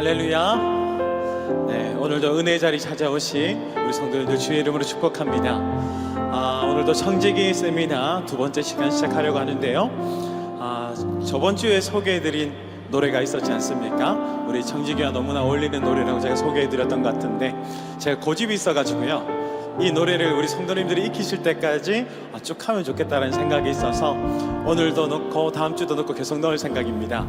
할렐루야. 네, 오늘도 은혜의 자리 찾아오신 우리 성도님들 주의 이름으로 축복합니다. 오늘도 청지기 세미나 두 번째 시간 시작하려고 하는데요. 저번 주에 소개해드린 노래가 있었지 않습니까? 우리 청지기와 너무나 어울리는 노래라고 제가 소개해드렸던 것 같은데, 제가 고집이 있어가지고요, 이 노래를 우리 성도님들이 익히실 때까지 쭉 하면 좋겠다는 생각이 있어서 오늘도 넣고 다음 주도 넣고 계속 넣을 생각입니다.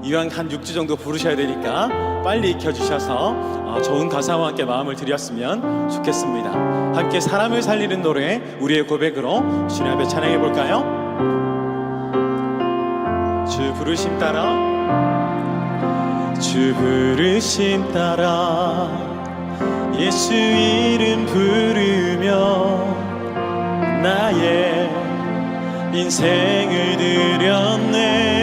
이왕 한 6주 정도 부르셔야 되니까 빨리 익혀주셔서 좋은 가사와 함께 마음을 드렸으면 좋겠습니다. 함께 사람을 살리는 노래, 우리의 고백으로 주님 앞에 찬양해 볼까요? 주 부르심 따라, 주 부르심 따라 예수 이름 부르며 나의 인생을 드렸네.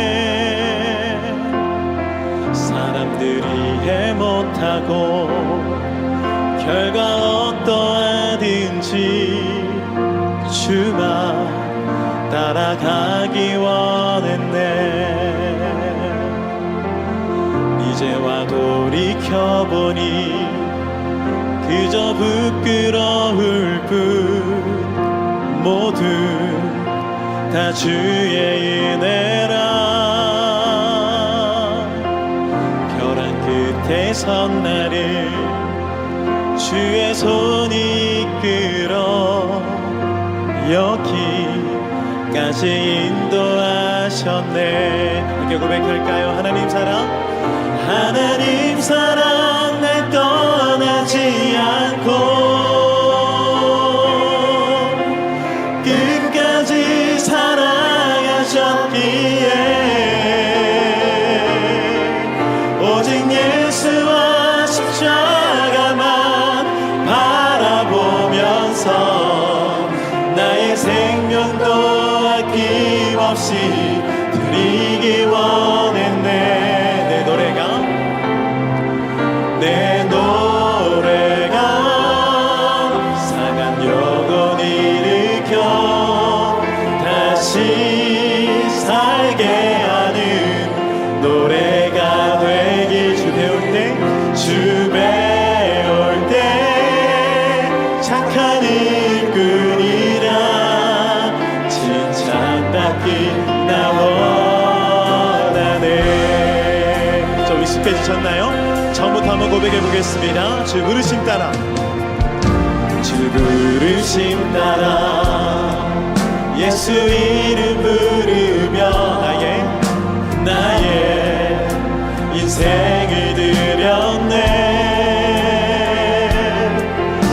사람들이 이해 못하고 결과 어떠하든지 주만 따라가기 원했네. 이제와 돌이켜보니 그저 부끄러울 뿐 모두 다 주의 은혜라. 곁에 선 나를 주의 손이 이끌어 여기까지 인도하셨네. 함께 고백할까요? 하나님 사랑, 하나님 사랑 날 떠나지 않고 끝까지 사랑하셨기에 오직 예수와 십자가만 바라보면서 나의 생명도 아낌없이 드리기 원했네. 내 노래가 상한 영혼 일으켜 다시 살게 하는 노래가 되길. 주 배울 때, 주 배울 때 착한 일꾼이라 칭찬받기 나 원하네. 좀 익숙해지셨나요? 처음부터 한번 고백해 보겠습니다. 주 부르심 따라, 주 부르심 따라 예수 이름 부르며 나의 인생을 드렸네.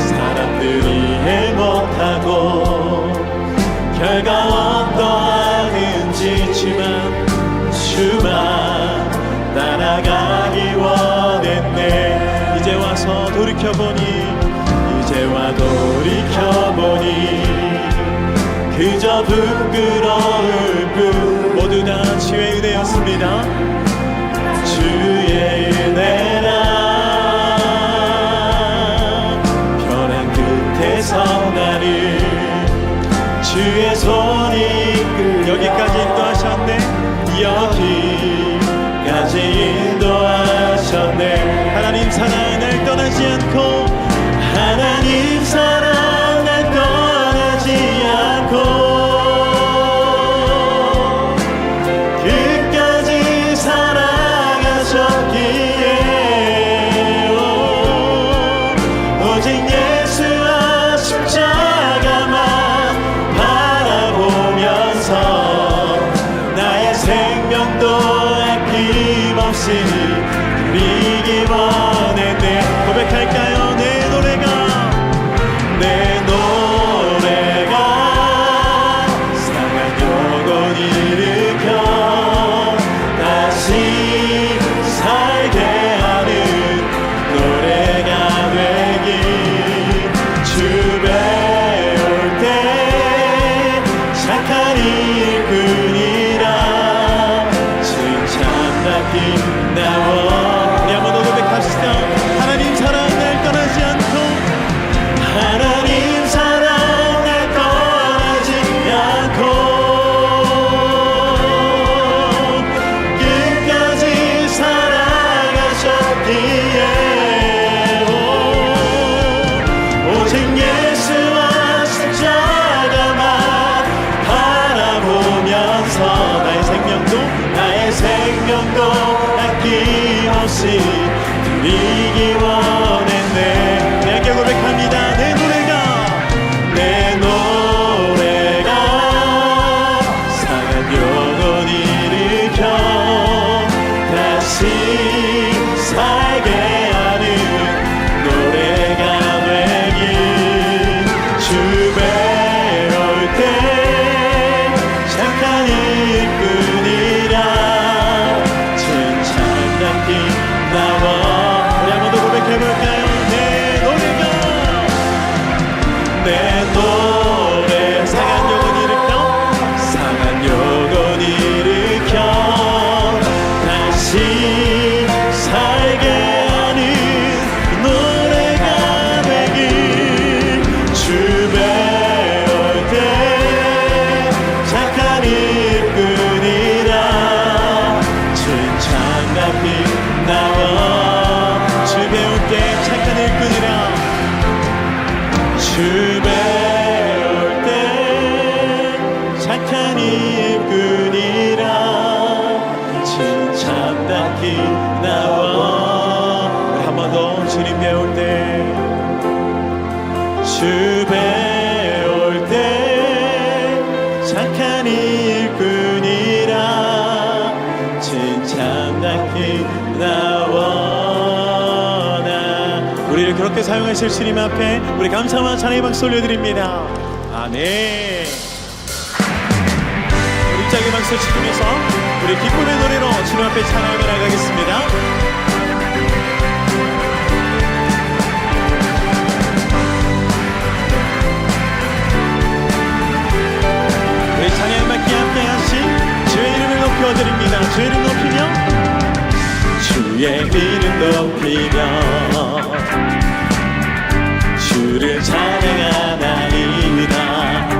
사람들이 이해 못하고 결과 어떠하든지 주만 따라가기 원했네. 이제 와서 돌이켜보니 그저 부끄러울 뿐 모두 다 주의 은혜였습니다. 주의 은혜라. 변한 끝에서 나를 주의 손이 여기까지 인도하셨네. 여기까지 인도하셨네. 하나님 사랑 날 떠나지 않고, 하나님 사랑 날 떠나지 않고 끝까지 사랑하셨기에 오직 예수와 십자가만 바라보면서 나의 생명도 아낌없이 드리기 원했네. 고백할까요? 내 노래가 상한 영혼 일으켜 다시 살게 하는 노래가 되길. 주 배울 때 착한 일꾼이라 칭찬받기 나와. 우리 한번 더 고백합시다. 사용하실 주님 앞에 우리 감사와 찬양의 박수 올려드립니다. 아멘. 우리 입장의 박수 치면서 우리 기쁨의 노래로 주님 앞에 찬양하며 나가겠습니다. 우리 찬양에 맞게 함께 하신 주의 이름을 높여드립니다. 주의 이름 높이며 주의 이름 높이며 주를 찬양하나이다.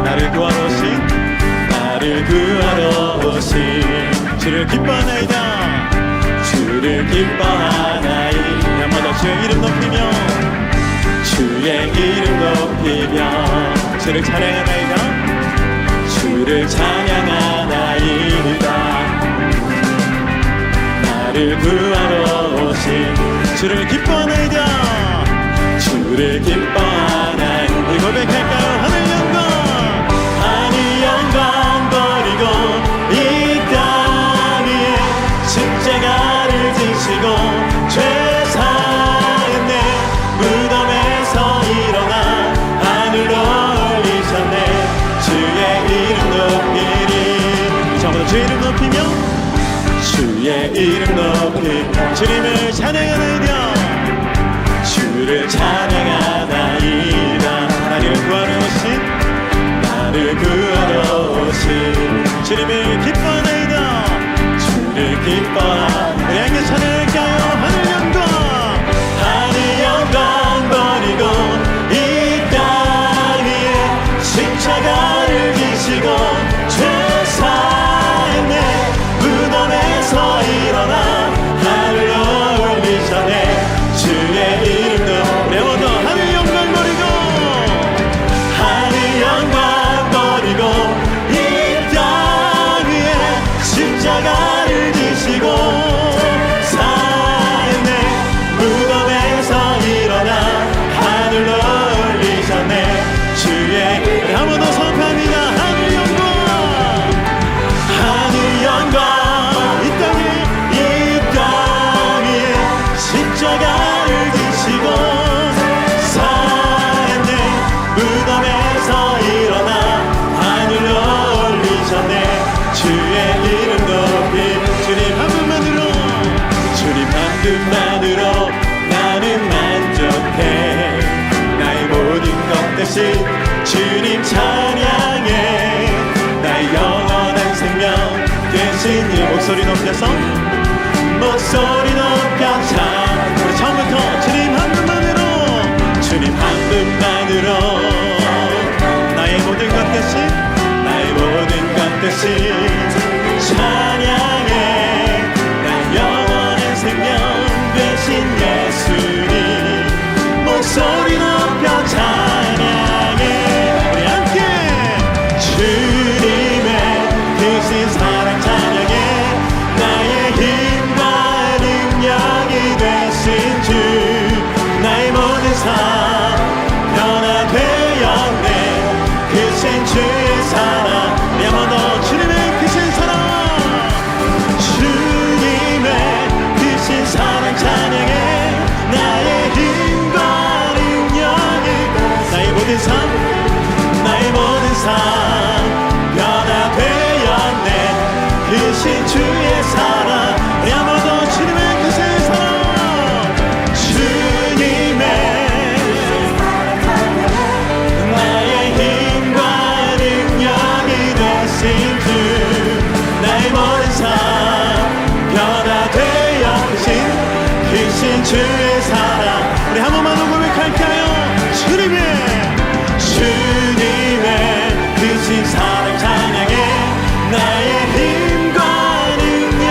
나를 구하러 오신 주를 기뻐하나이다. 주를 기뻐하나이다. 한번 더 주의 이름 높이며 주의 이름 높이며 주를 찬양하나이다. 주를 찬양하나이다. 나를 구하러 오신 주를 기뻐하나이다. 주를 기뻐하나이다. 우리 고백할까요? 하늘 영광 하늘 영광 버리고 이 땅 위에 십자가를 지시고 죄 사했네. 무덤에서 일어나 하늘로 올리셨네. 주의 이름 높이리. 이제부터 주의 이름 높이며 주의 이름 높이 주님을 찬양하나이다. 주를 찬양하나이다. 나를 구하러 오신 주님을 기뻐하나이다. 주를 기뻐하나이다. 우리 함께 찬양할까요? 하늘 영광 버리고 이 땅 위에 십자가를 지시고 죄 사했네. 무덤에서 일어나 하늘로 올리셨네. 주의 이름도 레원더 하늘 영광 버리고 하늘 영광 버리고 이 땅 위에 십자가를 지시고 사했네. 무덤에서 일어나 하늘로 올리셨네. 주의 한 번 더 선포합니다. 하늘 영광 이 땅 위에 십자가를 지시고 사했네. 무덤에서 일어나 하늘로 올리셨네. 주의 이름 높이 주님 한 분만으로 나는 만족해. 나의 모든 것 대신 주님 찬양해. 나의 영원한 생명 대신 이 목소리 높여서 우리 처음부터 주님 한 분만으로 나의 모든 것 대신 찬양해. 나의 영원한 생명 되신 예수님 목소리 높여 찬양해. 우리 함께 주님의 크신 사랑 찬양해. 나의 힘과 능력이 되신 주 나의 모든 삶 변화되었네. 크신 주의 사랑 한 번 더 주님의 크신 사랑 주님의 크신 사랑 찬양해. 나의 힘과 능력이 나의 모든 삶 변화되었네. 크신 주의 사랑 우리 한 번 더 주님의 크신 사랑 주님의 나의 힘과 능력이 되신 주 나의 모든 삶 변화되어 크신 주의 사랑 우리 한 번만 더 고백할까요? 주님의 크신 사랑 찬양해. 나의 힘과 능력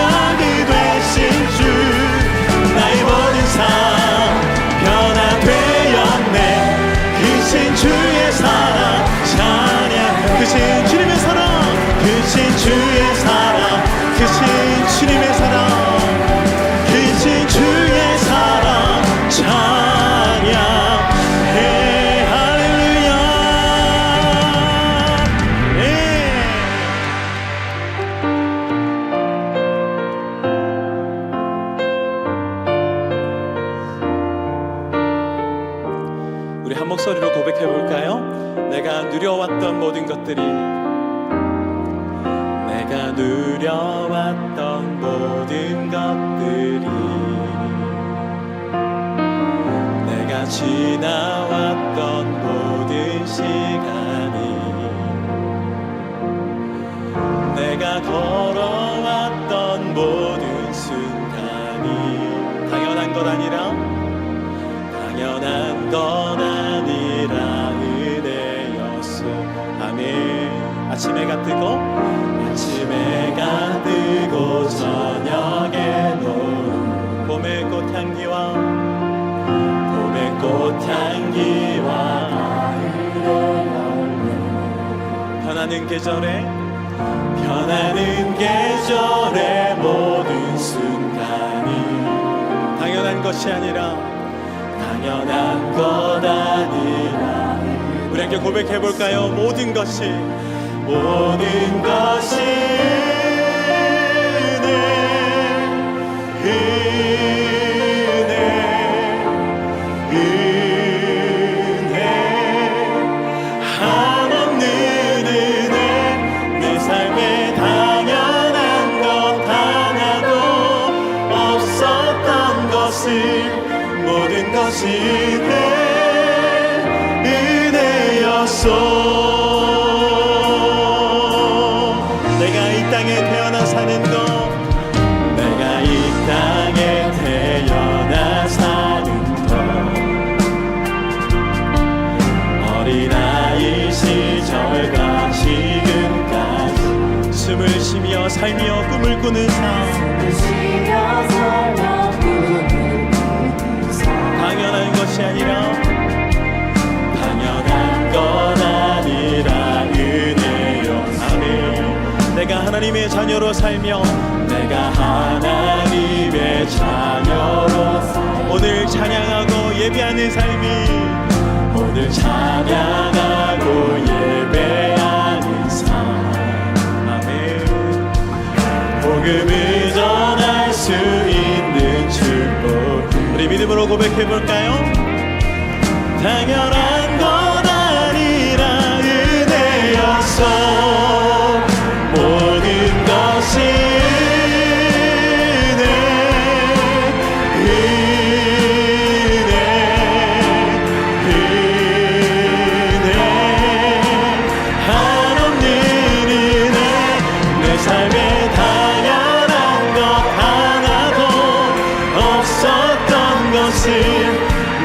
목소리로 고백해 볼까요? 내가 누려왔던 모든 것들이, 내가 누려왔던 모든 것들이, 내가 지나왔던 모든 시간이, 내가 걸어왔던 모든 순간이 당연한 것 아니라, 당연한 것 아니라 은혜였소. 아멘. 아침 해가 뜨고, 아침 해가 뜨고 저녁에 노는 봄의 꽃향기와, 봄의 꽃향기와 변하는 계절에, 변하는 계절의 모든 순간이 당연한 것이 아니라, 당연한 것 아니라 우리 함께 고백해 볼까요? 모든 것이, 모든 것이 은혜, 한없는 은혜. 내 삶에 당연한 것 하나도 없었던 것을, 모든 것이 은혜였소. 내가 이 땅에 태어나 사는 것, 내가 이 땅에 태어나 사는 것, 어린아이 시절과 지금까지 숨을 쉬며 살며 꿈을 꾸는 삶, 당연한 것이 아니라, 당연한 것 아니라 은혜요. 아멘. 내가 하나님의 자녀로 살며, 내가 하나님의 자녀로 오늘 찬양하고 예배하는 삶이, 오늘 찬양하고 예배하는 삶. 아멘. 복음을 전할 수 있는 축복, 우리 믿음으로 고백해 볼까요? 당연한 것 아니라 은혜였어. 모든 것이 은혜, 한없는 은혜. 내 삶에 당연한 것 하나도 없었던 것을,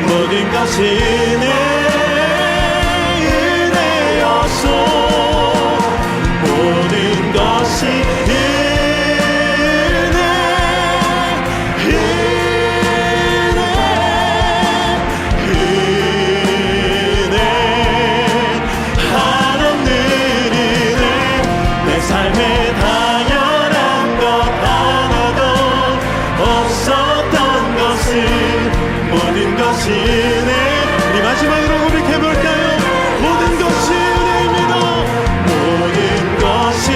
모든 것이 은혜였소. 모든 것이 은혜, 한없는 은혜. 내 삶에 당연한 것 하나도 없었던 것을, 모든 것이 은혜. 우리 마지막으로 고백해 볼까요? 모든 것이 은혜입니다. 모든 것이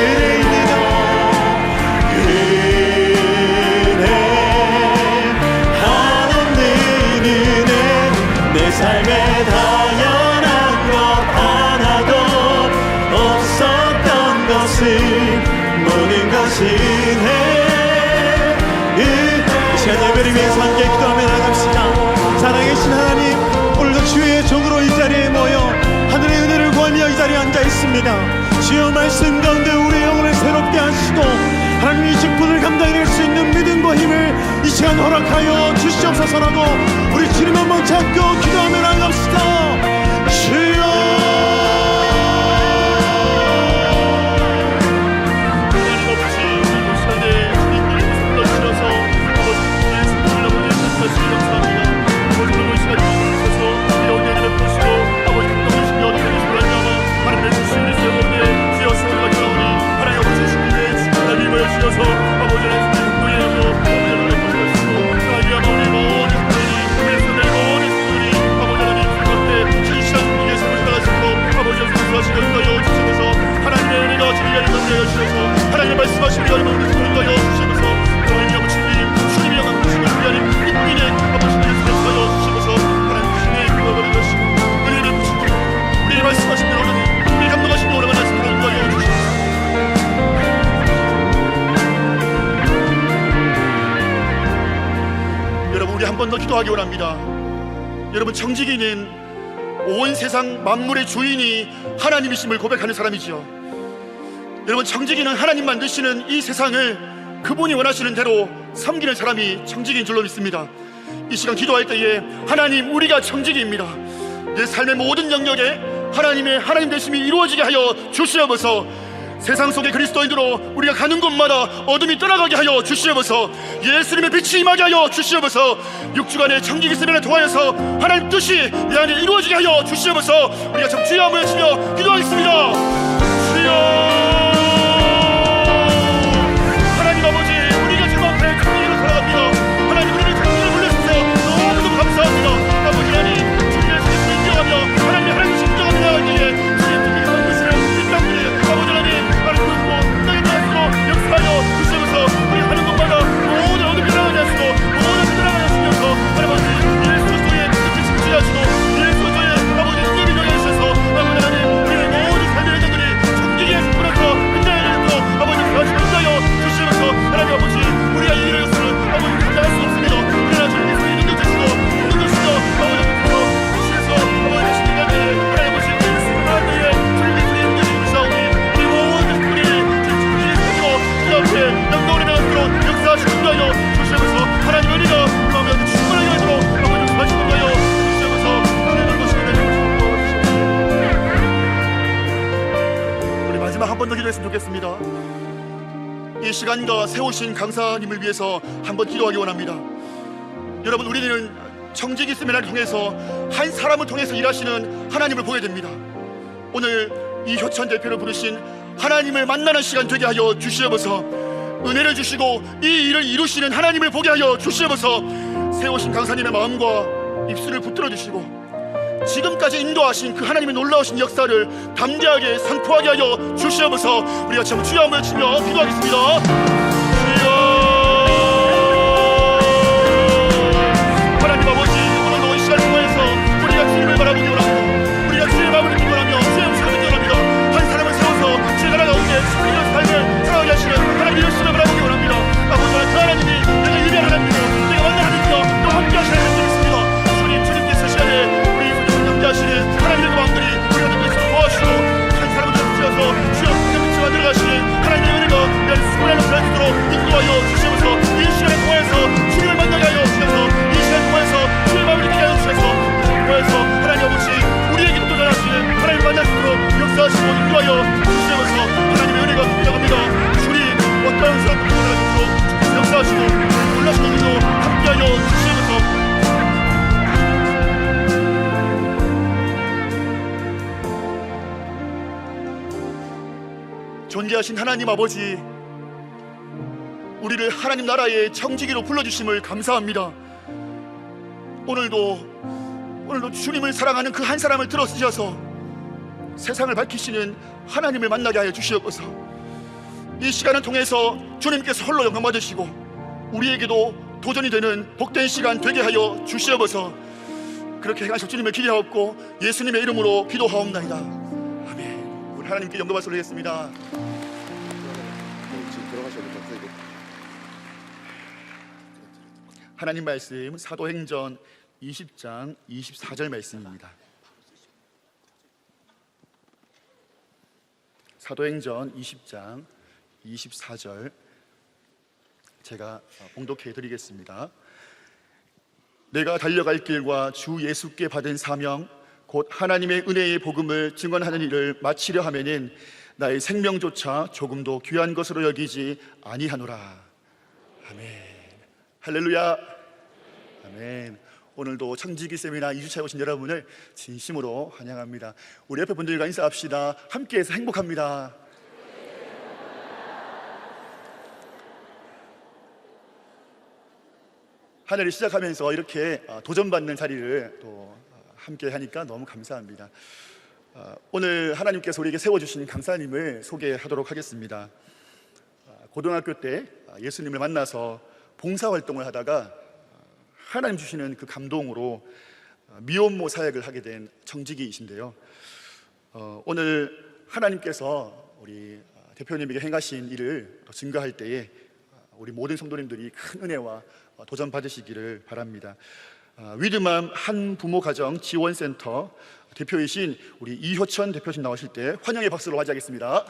은혜입니다. 은혜, 한없는 은혜. 내 삶에 당연한 것 하나도 없었던 것을, 모든 것이 은혜. 이 시간 예배를 위해서 함께 기도하며 나갑시다. 살아계신 하나님, 오늘도 주의 종으로 이 자리에 모여 하늘의 은혜를 구하며 이 자리에 앉아 있습니다. 주여, 말씀 가운데 우리의 영혼을 새롭게 하시고 하나님의 직분을 감당해낼 수 있는 믿음과 힘을 이 시간 허락하여 주시옵소서라고 우리 주님 한번 잡고 기도하며 나갑시다. 주여, 기도하기 원합니다. 여러분, 청지기는 온 세상 만물의 주인이 하나님이심을 고백하는 사람이지요. 여러분, 청지기는 하나님 만드시는 이 세상을 그분이 원하시는 대로 섬기는 사람이 청지기인 줄로 믿습니다. 이 시간 기도할 때에 하나님, 우리가 청지기입니다. 내 삶의 모든 영역에 하나님의 하나님 되심이 이루어지게 하여 주시옵소서. 세상 속의 그리스도인으로 우리가 가는 곳마다 어둠이 떠나가게 하여 주시옵소서. 예수님의 빛이 임하게 하여 주시옵소서. 6주간의 청지기 세면을 통하여서 하나님 뜻이 내 안에 이루어지게 하여 주시옵소서. 우리가 참 주여 한번 외치며 기도하겠습니다. 주여, 하나님 아버지, 우리가 지금 앞에 청지기로 살아갑니다. 하나님, 우리를 청지기로 불러주세요. 너무너무 감사합니다. 아버지 하나님, 주님의 말씀을 인정하며 하나님의 하나님을 인정하며 나갈 때에 주님 청지기 만드시는 이 땅들이 아버지 하나님 역사하여 주시면서 우리 하는 것마다 모든 어둠이 나가게 하시고 모든 어둠이 나가게 하시면서 아버지 예수 그리스도의 뜻을 지키시고 예수 그리스도의 아버지 뜻을 이루게 하셔서 아버지 하나님, 우리의 모든 삶의 현장들이 청지기의 승부로서 끝나게 되고 아버지 다시 끝나여 주시면서 하나님 아버지, 우리가 이 일을 것을 아버지 감당할 수 없습니다. 그러나 주님께서 인도 주시고 인도 주시고 아버지 주시면서 아버지 하시는 가운데 하나님 아버지 우리를 승리할 때에 주님께서 인도 주시사오니 우리 모든 분이 앞에 영광을 나가도록 역사하시는 거요 주시면서 하나님 은혜가 마음에 충만하게 하도록 아버지 하시는 거요 주시면서 주님을 모시고 우리 마지막 한 번 더 기도했으면 좋겠습니다. 이 시간과 세우신 강사님을 위해서 한번 기도하기 원합니다. 여러분, 우리는 청지기 세미나를 통해서 한 사람을 통해서 일하시는 하나님을 보게 됩니다. 오늘 이 효찬 대표를 부르신 하나님을 만나는 시간 되게 하여 주시옵소서. 은혜를 주시고 이 일을 이루시는 하나님을 보게 하여 주시옵소서. 세우신 강사님의 마음과 입술을 붙들어 주시고 지금까지 인도하신 그 하나님의 놀라우신 역사를 담대하게 선포하게 하여 주시옵소서. 우리가 참 주여 한번 외치며 기도하겠습니다. 주여, 하나님 아버지, 오늘도 이 시간을 통해서 우리가 주님을 바라보기 원합니다. 우리가 주의 마음을 느끼기 원하며 주의 음성을 듣기 원합니다. 한 사람을 세워서 주의 나라 가운데 승리의 삶을 살아가게 하시는 하나님의 열심을 바라보기 원합니다. 아버지, 그 하나님이 내가 예배하는 하나님이요 내가 만난 하나님이요 또 함께 하시는 하나님이 있습니다. 주님께서 시간에 우리 함께 하시는 하나님의 마음들이 우리 하나님께서 도와주시고 한 사람을 주셔서 주여 빛을 만들어가시는 하나님의 은혜가 내 수고하는 사람들로 인도하여 주시면서 이 시간을 통해서 주님을 만나게 하여 주셔서 이 시간을 통해서 주의 마음을 느끼게 하여 주셔서 통해서 하나님 아버지, 우리에게 또 전하시는 하나님을 만날 수 있도록 역사하시고 인도하여 주시면서 하나님의 은혜가 부탁합니다. 주님 어떠한 사람도 보내주시고 역사하시고 놀라시고 우리도 함께하여 주시면서 존귀하신 하나님 아버지, 우리를 하나님 나라의 청지기로 불러주심을 감사합니다. 오늘도 주님을 사랑하는 그 한 사람을 들어주셔서 세상을 밝히시는 하나님을 만나게 하여 주시옵소서. 이 시간을 통해서 주님께서 홀로 영광 받으시고 우리에게도 도전이 되는 복된 시간 되게 하여 주시옵소서. 그렇게 행하실 주님을 기대하옵고 예수님의 이름으로 기도하옵나이다. 아멘. 우리 하나님께 영광 받으시겠습니다. 하나님 말씀 사도행전 20장 24절 말씀입니다. 사도행전 20장 24절 제가 봉독해 드리겠습니다. 내가 달려갈 길과 주 예수께 받은 사명 곧 하나님의 은혜의 복음을 증언하는 일을 마치려 하면은 나의 생명조차 조금도 귀한 것으로 여기지 아니하노라. 아멘. 할렐루야. 아멘. 오늘도 청지기 세미나 2주차에 오신 여러분을 진심으로 환영합니다. 우리 옆에 분들과 인사합시다. 함께해서 행복합니다. 한 해를 시작하면서 이렇게 도전받는 자리를 또 함께 하니까 너무 감사합니다. 오늘 하나님께서 우리에게 세워주신 강사님을 소개하도록 하겠습니다. 고등학교 때 예수님을 만나서 봉사활동을 하다가 하나님 주시는 그 감동으로 미혼모 사역을 하게 된 청지기이신데요. 오늘 하나님께서 우리 대표님에게 행하신 일을 증거할 때에 우리 모든 성도님들이 큰 은혜와 도전 받으시기를 바랍니다. 위드맘 한부모 가정 지원센터 대표이신 우리 이효천 대표님 나오실 때 환영의 박수로 맞이하겠습니다.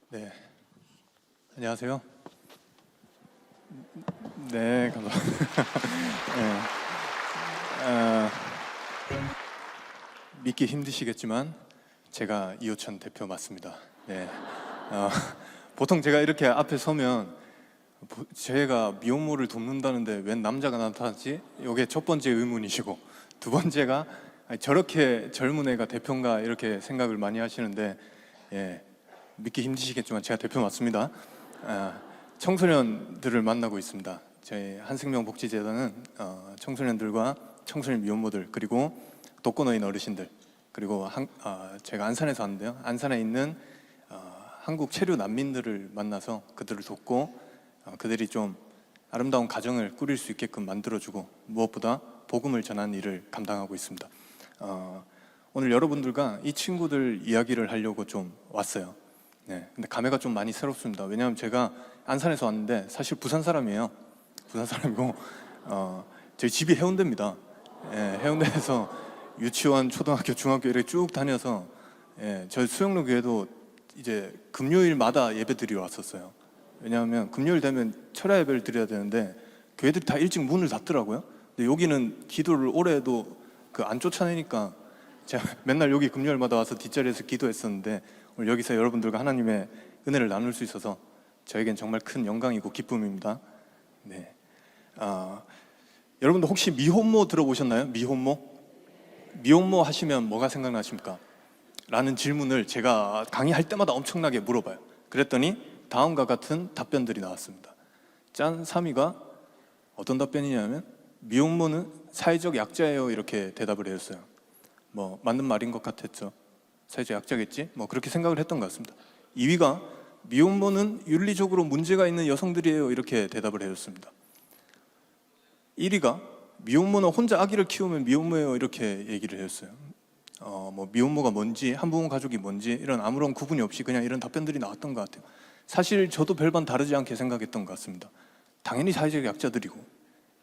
네, 안녕하세요. 네, 감사합니다. 네, 믿기 힘드시겠지만 제가 이호천 대표 맞습니다. 네, 보통 제가 이렇게 앞에 서면 제가 미혼모를 돕는다는데 웬 남자가 나타났지? 이게 첫 번째 의문이시고, 두 번째가 아니, 저렇게 젊은 애가 대표인가 이렇게 생각을 많이 하시는데, 예. 믿기 힘드시겠지만 제가 대표 맞습니다. 청소년들을 만나고 있습니다. 저희 한생명복지재단은 청소년들과 청소년 미혼모들, 그리고 독거노인 어르신들, 그리고 제가 안산에서 왔는데요, 안산에 있는 한국 체류 난민들을 만나서 그들을 돕고 그들이 좀 아름다운 가정을 꾸릴 수 있게끔 만들어주고, 무엇보다 복음을 전하는 일을 감당하고 있습니다. 오늘 여러분들과 이 친구들 이야기를 하려고 좀 왔어요. 네, 근데 감회가 좀 많이 새롭습니다. 왜냐하면 제가 안산에서 왔는데 사실 부산 사람이에요. 부산 사람이고 저희 집이 해운대입니다. 예, 해운대에서 유치원, 초등학교, 중학교 이렇게 쭉 다녀서 저희 수영로 교회도 이제 금요일마다 예배드리러 왔었어요. 왜냐하면 금요일 되면 철야 예배를 드려야 되는데 교회들이 다 일찍 문을 닫더라고요. 근데 여기는 기도를 올해도 안 쫓아내니까 제가 맨날 여기 금요일마다 와서 뒷자리에서 기도했었는데, 오늘 여기서 여러분들과 하나님의 은혜를 나눌 수 있어서 저에겐 정말 큰 영광이고 기쁨입니다. 네, 여러분들 혹시 미혼모 들어보셨나요? 미혼모 하시면 뭐가 생각나십니까? 라는 질문을 제가 강의할 때마다 엄청나게 물어봐요. 그랬더니 다음과 같은 답변들이 나왔습니다. 짠 3위가 어떤 답변이냐면, 미혼모는 사회적 약자예요, 이렇게 대답을 해줬어요. 뭐 맞는 말인 것 같았죠. 사회적 약자겠지? 뭐 그렇게 생각을 했던 것 같습니다. 2위가 미혼모는 윤리적으로 문제가 있는 여성들이에요, 이렇게 대답을 해줬습니다. 1위가 미혼모는 혼자 아기를 키우면 미혼모예요, 이렇게 얘기를 해줬어요. 뭐 미혼모가 뭔지, 한부모 가족이 뭔지 이런 아무런 구분이 없이 그냥 이런 답변들이 나왔던 것 같아요. 사실 저도 별반 다르지 않게 생각했던 것 같습니다. 당연히 사회적 약자들이고,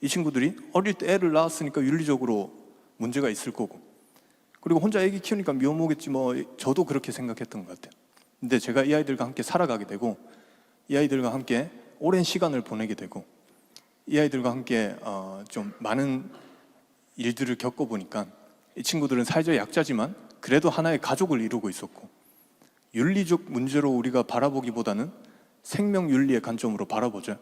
이 친구들이 어릴 때 애를 낳았으니까 윤리적으로 문제가 있을 거고, 그리고 혼자 애기 키우니까 미혼모겠지, 뭐 저도 그렇게 생각했던 것 같아요. 근데 제가 이 아이들과 함께 살아가게 되고, 이 아이들과 함께 오랜 시간을 보내게 되고, 이 아이들과 함께 좀 많은 일들을 겪어보니까 이 친구들은 사회적 약자지만 그래도 하나의 가족을 이루고 있었고, 윤리적 문제로 우리가 바라보기보다는 생명 윤리의 관점으로 바라보죠.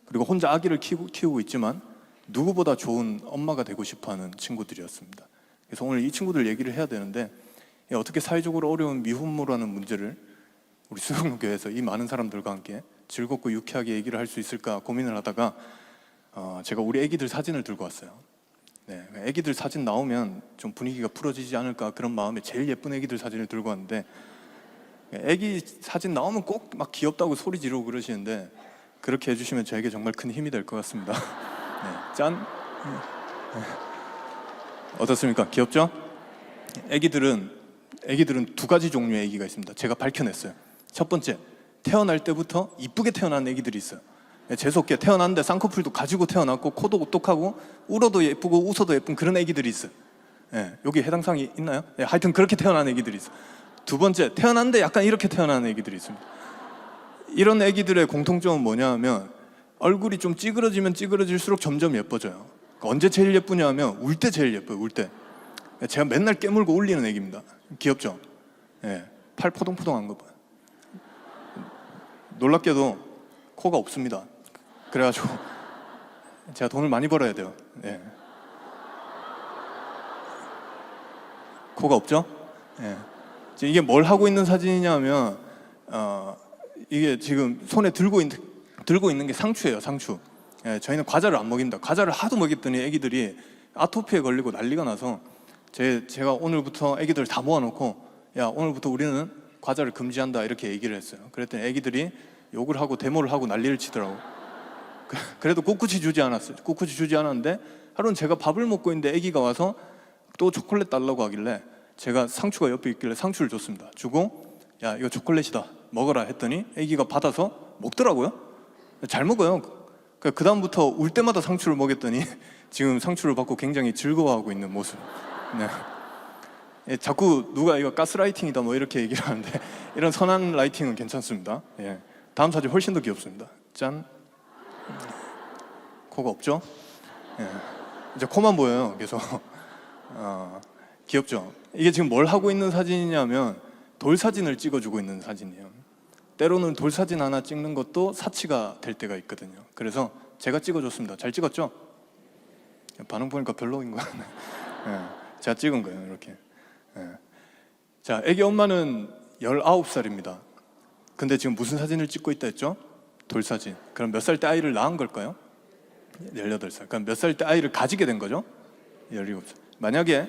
그리고 혼자 아기를 키우고 있지만 누구보다 좋은 엄마가 되고 싶어하는 친구들이었습니다. 그래서 오늘 이 친구들 얘기를 해야 되는데, 어떻게 사회적으로 어려운 미혼모라는 문제를 우리 수영교회에서 이 많은 사람들과 함께 즐겁고 유쾌하게 얘기를 할 수 있을까 고민을 하다가 제가 우리 애기들 사진을 들고 왔어요. 네, 애기들 사진 나오면 좀 분위기가 풀어지지 않을까, 그런 마음에 제일 예쁜 애기들 사진을 들고 왔는데, 애기 사진 나오면 꼭 막 귀엽다고 소리 지르고 그러시는데, 그렇게 해주시면 저에게 정말 큰 힘이 될 것 같습니다. 네, 짠! 어떻습니까? 귀엽죠? 애기들은 두 가지 종류의 애기가 있습니다. 제가 밝혀냈어요. 첫 번째, 태어날 때부터 이쁘게 태어난 애기들이 있어요. 재수없게 태어났는데 쌍꺼풀도 가지고 태어났고, 코도 오똑하고, 울어도 예쁘고 웃어도 예쁜 그런 애기들이 있어요. 여기 해당 사항이 있나요? 하여튼 그렇게 태어난 애기들이 있어요. 두 번째, 태어났는데 약간 이렇게 태어난 애기들이 있습니다. 이런 애기들의 공통점은 뭐냐 하면, 얼굴이 좀 찌그러지면 찌그러질수록 점점 예뻐져요. 언제 제일 예쁘냐 하면 울 때 제일 예뻐요. 울 때. 제가 맨날 깨물고 울리는 애기입니다. 귀엽죠? 팔 포동포동한 거 봐요. 놀랍게도 코가 없습니다. 그래가지고 제가 돈을 많이 벌어야 돼요. 코가 없죠? 이게 뭘 하고 있는 사진이냐 하면 이게 지금 손에 들고 있는 게 상추예요. 상추. 저희는 과자를 안 먹입니다. 과자를 하도 먹였더니 애기들이 아토피에 걸리고 난리가 나서 제가 오늘부터 애기들 다 모아놓고 야 오늘부터 우리는 과자를 금지한다 이렇게 얘기를 했어요. 그랬더니 애기들이 욕을 하고 데모를 하고 난리를 치더라고. 그래도 꿋꿋이 주지 않았어요. 꿋꿋이 주지 않았는데 하루는 제가 밥을 먹고 있는데 애기가 와서 또 초콜릿 달라고 하길래 제가 상추가 옆에 있길래 상추를 줬습니다. 주고 야 이거 초콜릿이다 먹어라 했더니 애기가 받아서 먹더라고요. 잘 먹어요. 그 다음부터 울 때마다 상추를 먹였더니 지금 상추를 받고 굉장히 즐거워하고 있는 모습. 네. 예, 자꾸 누가 이거 가스라이팅이다 뭐 이렇게 얘기를 하는데 이런 선한 라이팅은 괜찮습니다. 예. 다음 사진 훨씬 더 귀엽습니다. 짠. 코가 없죠? 예. 이제 코만 보여요. 계속. 귀엽죠? 이게 지금 뭘 하고 있는 사진이냐면 돌 사진을 찍어주고 있는 사진이에요. 때로는 돌 사진 하나 찍는 것도 사치가 될 때가 있거든요. 그래서 제가 찍어줬습니다. 잘 찍었죠? 반응 보니까 별로인 거 같네. 예. 제가 찍은 거예요. 이렇게. 예. 자, 애기 엄마는 19살입니다. 근데 지금 무슨 사진을 찍고 있다 했죠? 돌 사진. 그럼 몇 살 때 아이를 낳은 걸까요? 18살. 그럼 몇 살 때 아이를 가지게 된 거죠? 17살. 만약에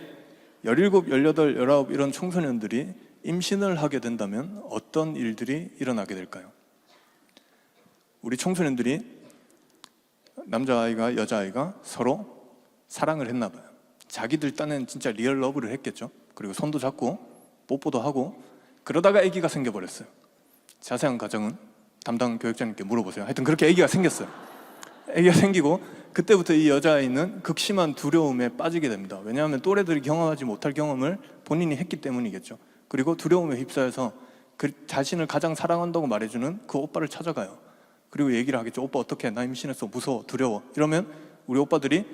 17, 18, 19 이런 청소년들이 임신을 하게 된다면 어떤 일들이 일어나게 될까요? 우리 청소년들이 남자아이가 여자아이가 서로 사랑을 했나 봐요. 자기들 딴엔 진짜 리얼 러브를 했겠죠. 그리고 손도 잡고 뽀뽀도 하고 그러다가 아기가 생겨버렸어요. 자세한 과정은 담당 교육자님께 물어보세요. 하여튼 그렇게 아기가 생겼어요. 아기가 생기고 그때부터 이 여자아이는 극심한 두려움에 빠지게 됩니다. 왜냐하면 또래들이 경험하지 못할 경험을 본인이 했기 때문이겠죠. 그리고 두려움에 휩싸여서 그 자신을 가장 사랑한다고 말해주는 그 오빠를 찾아가요. 그리고 얘기를 하겠죠. 오빠 어떡해? 나 임신했어. 무서워. 두려워. 이러면 우리 오빠들이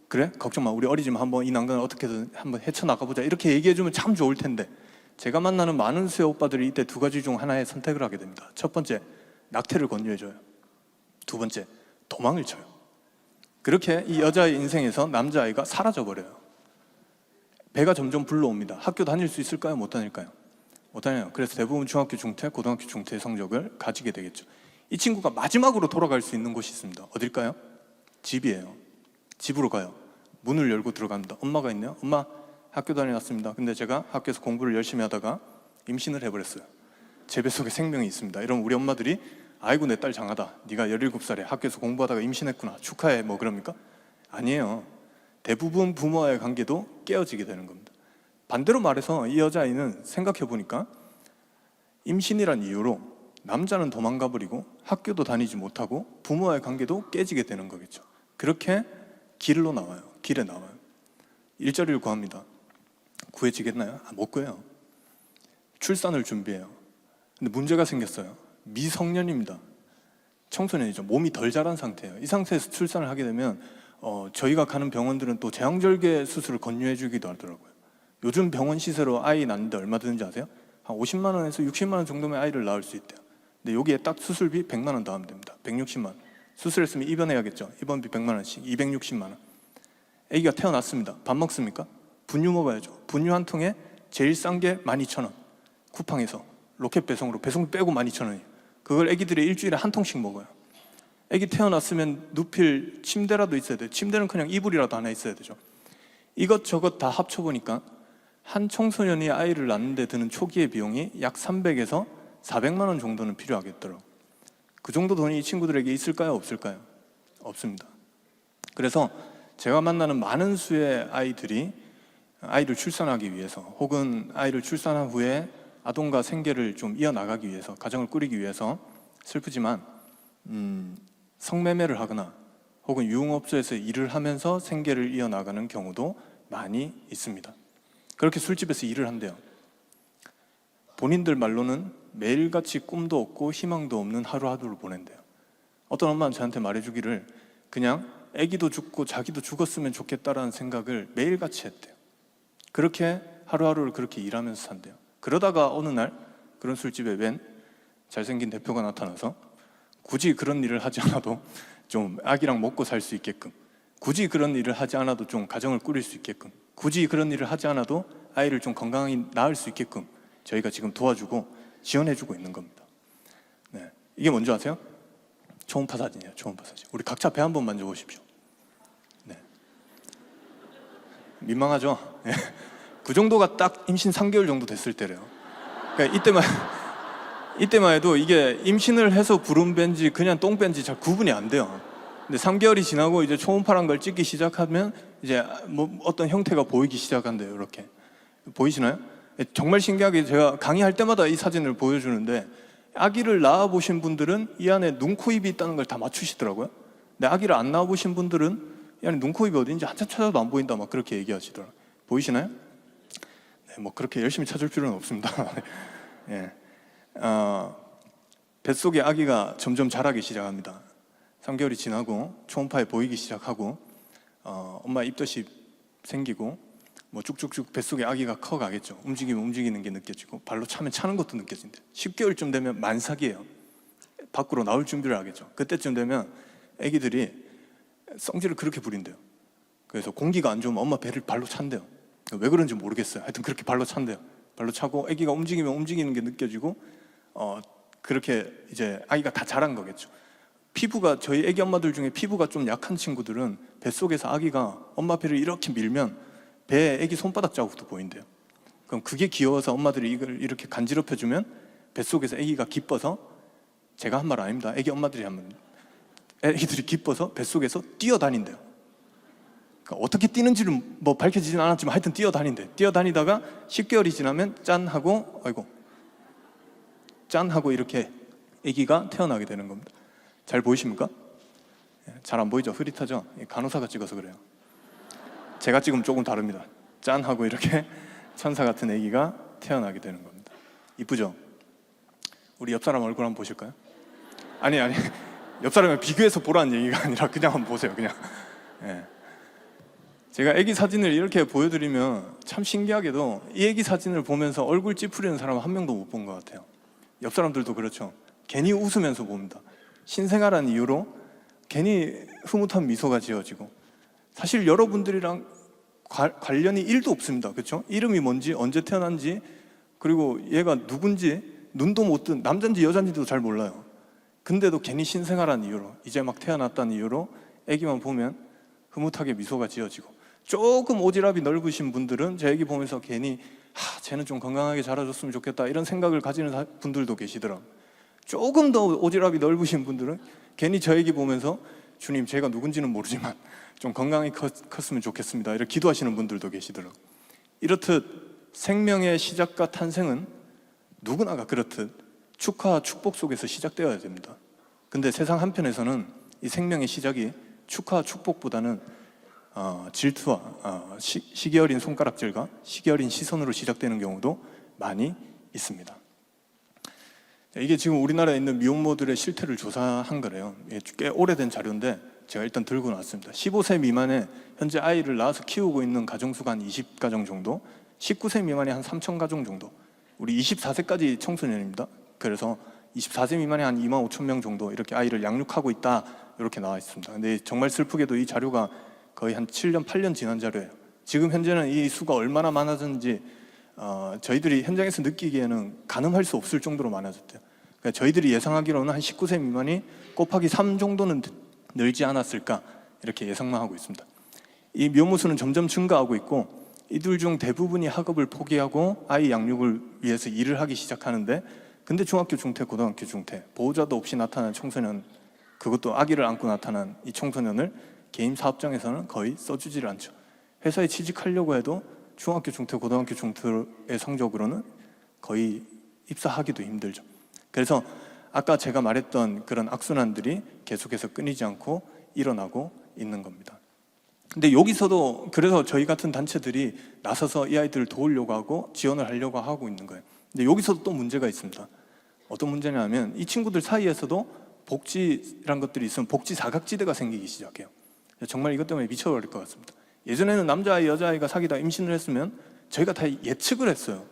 그래? 걱정 마. 우리 어리지만 한번 이 난간을 어떻게든 한번 헤쳐나가보자. 이렇게 얘기해주면 참 좋을 텐데 제가 만나는 많은 수의 오빠들이 이때 두 가지 중 하나의 선택을 하게 됩니다. 첫 번째, 낙태를 권유해줘요. 두 번째, 도망을 쳐요. 그렇게 이 여자의 인생에서 남자아이가 사라져버려요. 배가 점점 불러옵니다. 학교 다닐 수 있을까요? 못 다닐까요? 못 다녀요. 그래서 대부분 중학교 중퇴, 고등학교 중퇴 성적을 가지게 되겠죠. 이 친구가 마지막으로 돌아갈 수 있는 곳이 있습니다. 어딜까요? 집이에요. 집으로 가요. 문을 열고 들어갑니다. 엄마가 있네요. 엄마, 학교 다녀왔습니다. 근데 제가 학교에서 공부를 열심히 하다가 임신을 해버렸어요. 제 뱃속에 생명이 있습니다. 이러면 우리 엄마들이 아이고 내 딸 장하다. 네가 17살에 학교에서 공부하다가 임신했구나. 축하해. 뭐 그럽니까? 아니에요. 대부분 부모와의 관계도 깨어지게 되는 겁니다. 반대로 말해서 이 여자아이는 생각해보니까 임신이란 이유로 남자는 도망가 버리고 학교도 다니지 못하고 부모와의 관계도 깨지게 되는 거겠죠. 그렇게 길로 나와요. 길에 나와요. 일자리를 구합니다. 구해지겠나요? 못 구해요. 출산을 준비해요. 근데 문제가 생겼어요. 미성년입니다. 청소년이죠. 몸이 덜 자란 상태예요. 이 상태에서 출산을 하게 되면 저희가 가는 병원들은 또 제왕절개 수술을 권유해 주기도 하더라고요. 요즘 병원 시세로 아이 낳는데 얼마 드는지 아세요? 한 50만 원에서 60만 원 정도면 아이를 낳을 수 있대요. 근데 여기에 딱 수술비 100만 원 더하면 됩니다. 160만 원. 수술했으면 입원해야겠죠. 입원비 100만 원씩 260만 원. 아기가 태어났습니다. 밥 먹습니까? 분유 먹어야죠. 분유 한 통에 제일 싼 게 12,000원. 쿠팡에서 로켓 배송으로 배송 빼고 12,000원이에요. 그걸 아기들이 일주일에 한 통씩 먹어요. 아기 태어났으면 눕힐 침대라도 있어야 돼요. 침대는 그냥 이불이라도 하나 있어야 되죠. 이것저것 다 합쳐보니까 한 청소년이 아이를 낳는데 드는 초기의 비용이 약 300에서 400만 원 정도는 필요하겠더라고요. 그 정도 돈이 이 친구들에게 있을까요? 없을까요? 없습니다. 그래서 제가 만나는 많은 수의 아이들이 아이를 출산하기 위해서 혹은 아이를 출산한 후에 아동과 생계를 좀 이어나가기 위해서 가정을 꾸리기 위해서 슬프지만 성매매를 하거나 혹은 유흥업소에서 일을 하면서 생계를 이어나가는 경우도 많이 있습니다. 그렇게 술집에서 일을 한대요. 본인들 말로는 매일같이 꿈도 없고 희망도 없는 하루하루를 보낸대요. 어떤 엄마는 저한테 말해주기를 그냥 아기도 죽고 자기도 죽었으면 좋겠다라는 생각을 매일같이 했대요. 그렇게 하루하루를 그렇게 일하면서 산대요. 그러다가 어느 날 그런 술집에 웬 잘생긴 대표가 나타나서 굳이 그런 일을 하지 않아도 좀 아기랑 먹고 살 수 있게끔, 굳이 그런 일을 하지 않아도 좀 가정을 꾸릴 수 있게끔, 굳이 그런 일을 하지 않아도 아이를 좀 건강히 낳을 수 있게끔 저희가 지금 도와주고 지원해주고 있는 겁니다. 네. 이게 뭔지 아세요? 초음파 사진이에요. 초음파 사진. 우리 각자 배 한번 만져보십시오. 네. 민망하죠? 네. 그 정도가 딱 임신 3개월 정도 됐을 때래요. 그러니까 이때만 해도 이게 임신을 해서 불운 뺀지 그냥 똥 뺀지 잘 구분이 안 돼요. 근데 3개월이 지나고 이제 초음파란 걸 찍기 시작하면 이제 뭐 어떤 형태가 보이기 시작한대요. 이렇게 보이시나요? 정말 신기하게 제가 강의할 때마다 이 사진을 보여주는데 아기를 낳아보신 분들은 이 안에 눈, 코, 입이 있다는 걸 다 맞추시더라고요. 근데 아기를 안 낳아보신 분들은 이 안에 눈, 코, 입이 어딘지 한참 찾아도 안 보인다 막 그렇게 얘기하시더라고요. 보이시나요? 네, 뭐 그렇게 열심히 찾을 필요는 없습니다. 예. 뱃속에 아기가 점점 자라기 시작합니다. 3개월이 지나고 초음파에 보이기 시작하고 엄마 입덧이 생기고 뭐 쭉쭉쭉 뱃속에 아기가 커가겠죠. 움직이면 움직이는 게 느껴지고 발로 차면 차는 것도 느껴진대요. 10개월쯤 되면 만삭이에요. 밖으로 나올 준비를 하겠죠. 그때쯤 되면 아기들이 성질을 그렇게 부린대요. 그래서 공기가 안 좋으면 엄마 배를 발로 찬대요. 왜 그런지 모르겠어요. 하여튼 그렇게 발로 찬대요. 발로 차고 아기가 움직이면 움직이는 게 느껴지고 그렇게 이제 아기가 다 자란 거겠죠. 피부가 저희 아기 엄마들 중에 피부가 좀 약한 친구들은 뱃속에서 아기가 엄마 배를 이렇게 밀면 배에 아기 손바닥 자국도 보인대요. 그럼 그게 귀여워서 엄마들이 이걸 이렇게 간지럽혀주면 뱃속에서 아기가 기뻐서, 제가 한 말 아닙니다. 아기 엄마들이 한 말, 아기들이 기뻐서 뱃속에서 뛰어다닌대요. 그러니까 어떻게 뛰는지는 뭐 밝혀지진 않았지만 하여튼 뛰어다닌대. 뛰어다니다가 10개월이 지나면 짠 하고 짠 하고 이렇게 아기가 태어나게 되는 겁니다. 잘 보이십니까? 잘 안 보이죠? 흐릿하죠? 간호사가 찍어서 그래요. 제가 찍으면 조금 다릅니다. 짠 하고 이렇게 천사 같은 아기가 태어나게 되는 겁니다. 이쁘죠? 우리 옆 사람 얼굴 한번 보실까요? 아니 옆 사람을 비교해서 보라는 얘기가 아니라 그냥 한번 보세요. 그냥. 예. 제가 아기 사진을 이렇게 보여드리면 참 신기하게도 이 아기 사진을 보면서 얼굴 찌푸리는 사람은 한 명도 못 본 것 같아요. 옆 사람들도 그렇죠. 괜히 웃으면서 봅니다. 신생아라는 이유로 괜히 흐뭇한 미소가 지어지고, 사실 여러분들이랑 관련이 1도 없습니다. 그렇죠? 이름이 뭔지, 언제 태어난지, 그리고 얘가 누군지 눈도 못 뜬, 남자인지 여자인지도 잘 몰라요. 근데도 괜히 신생아라는 이유로, 이제 막 태어났다는 이유로 아기만 보면 흐뭇하게 미소가 지어지고, 조금 오지랖이 넓으신 분들은 제 아기 보면서 괜히 쟤는 좀 건강하게 자라줬으면 좋겠다 이런 생각을 가지는 분들도 계시더라고요. 조금 더 오지랖이 넓으신 분들은 괜히 저 아기 보면서 주님, 제가 누군지는 모르지만 좀 건강히 컸으면 좋겠습니다 이렇게 기도하시는 분들도 계시더라고요. 이렇듯 생명의 시작과 탄생은 누구나가 그렇듯 축하와 축복 속에서 시작되어야 됩니다. 근데 세상 한편에서는 이 생명의 시작이 축하와 축복보다는 질투와 시기 어린 손가락질과 시기 어린 시선으로 시작되는 경우도 많이 있습니다. 이게 지금 우리나라에 있는 미혼모들의 실태를 조사한 거래요. 꽤 오래된 자료인데 제가 일단 들고 나왔습니다. 15세 미만에 현재 아이를 낳아서 키우고 있는 가정수가 한 20가정 정도, 19세 미만이 한 3,000가정 정도, 우리 24세까지 청소년입니다. 그래서 24세 미만이 한 25,000명 정도 이렇게 아이를 양육하고 있다 이렇게 나와 있습니다. 근데 정말 슬프게도 이 자료가 거의 한 7년, 8년 지난 자료예요. 지금 현재는 이 수가 얼마나 많아졌는지 저희들이 현장에서 느끼기에는 가늠할 수 없을 정도로 많아졌대요. 그러니까 저희들이 예상하기로는 한 19세 미만이 곱하기 3 정도는 늘지 않았을까 이렇게 예상만 하고 있습니다. 이 미혼모 수는 점점 증가하고 있고, 이들 중 대부분이 학업을 포기하고 아이 양육을 위해서 일을 하기 시작하는데, 근데 중학교 중퇴, 고등학교 중퇴, 보호자도 없이 나타난 청소년, 그것도 아기를 안고 나타난 이 청소년을 개인 사업장에서는 거의 써주질 않죠. 회사에 취직하려고 해도 중학교 중퇴, 고등학교 중퇴의 성적으로는 거의 입사하기도 힘들죠. 그래서 아까 제가 말했던 그런 악순환들이 계속해서 끊이지 않고 일어나고 있는 겁니다. 근데 여기서도 그래서 저희 같은 단체들이 나서서 이 아이들을 도우려고 하고 지원을 하려고 하고 있는 거예요. 근데 여기서도 또 문제가 있습니다. 어떤 문제냐면 이 친구들 사이에서도 복지란 것들이 있으면 복지 사각지대가 생기기 시작해요. 정말 이것 때문에 미쳐버릴 것 같습니다. 예전에는 남자아이, 여자아이가 사귀다 임신을 했으면 저희가 다 예측을 했어요.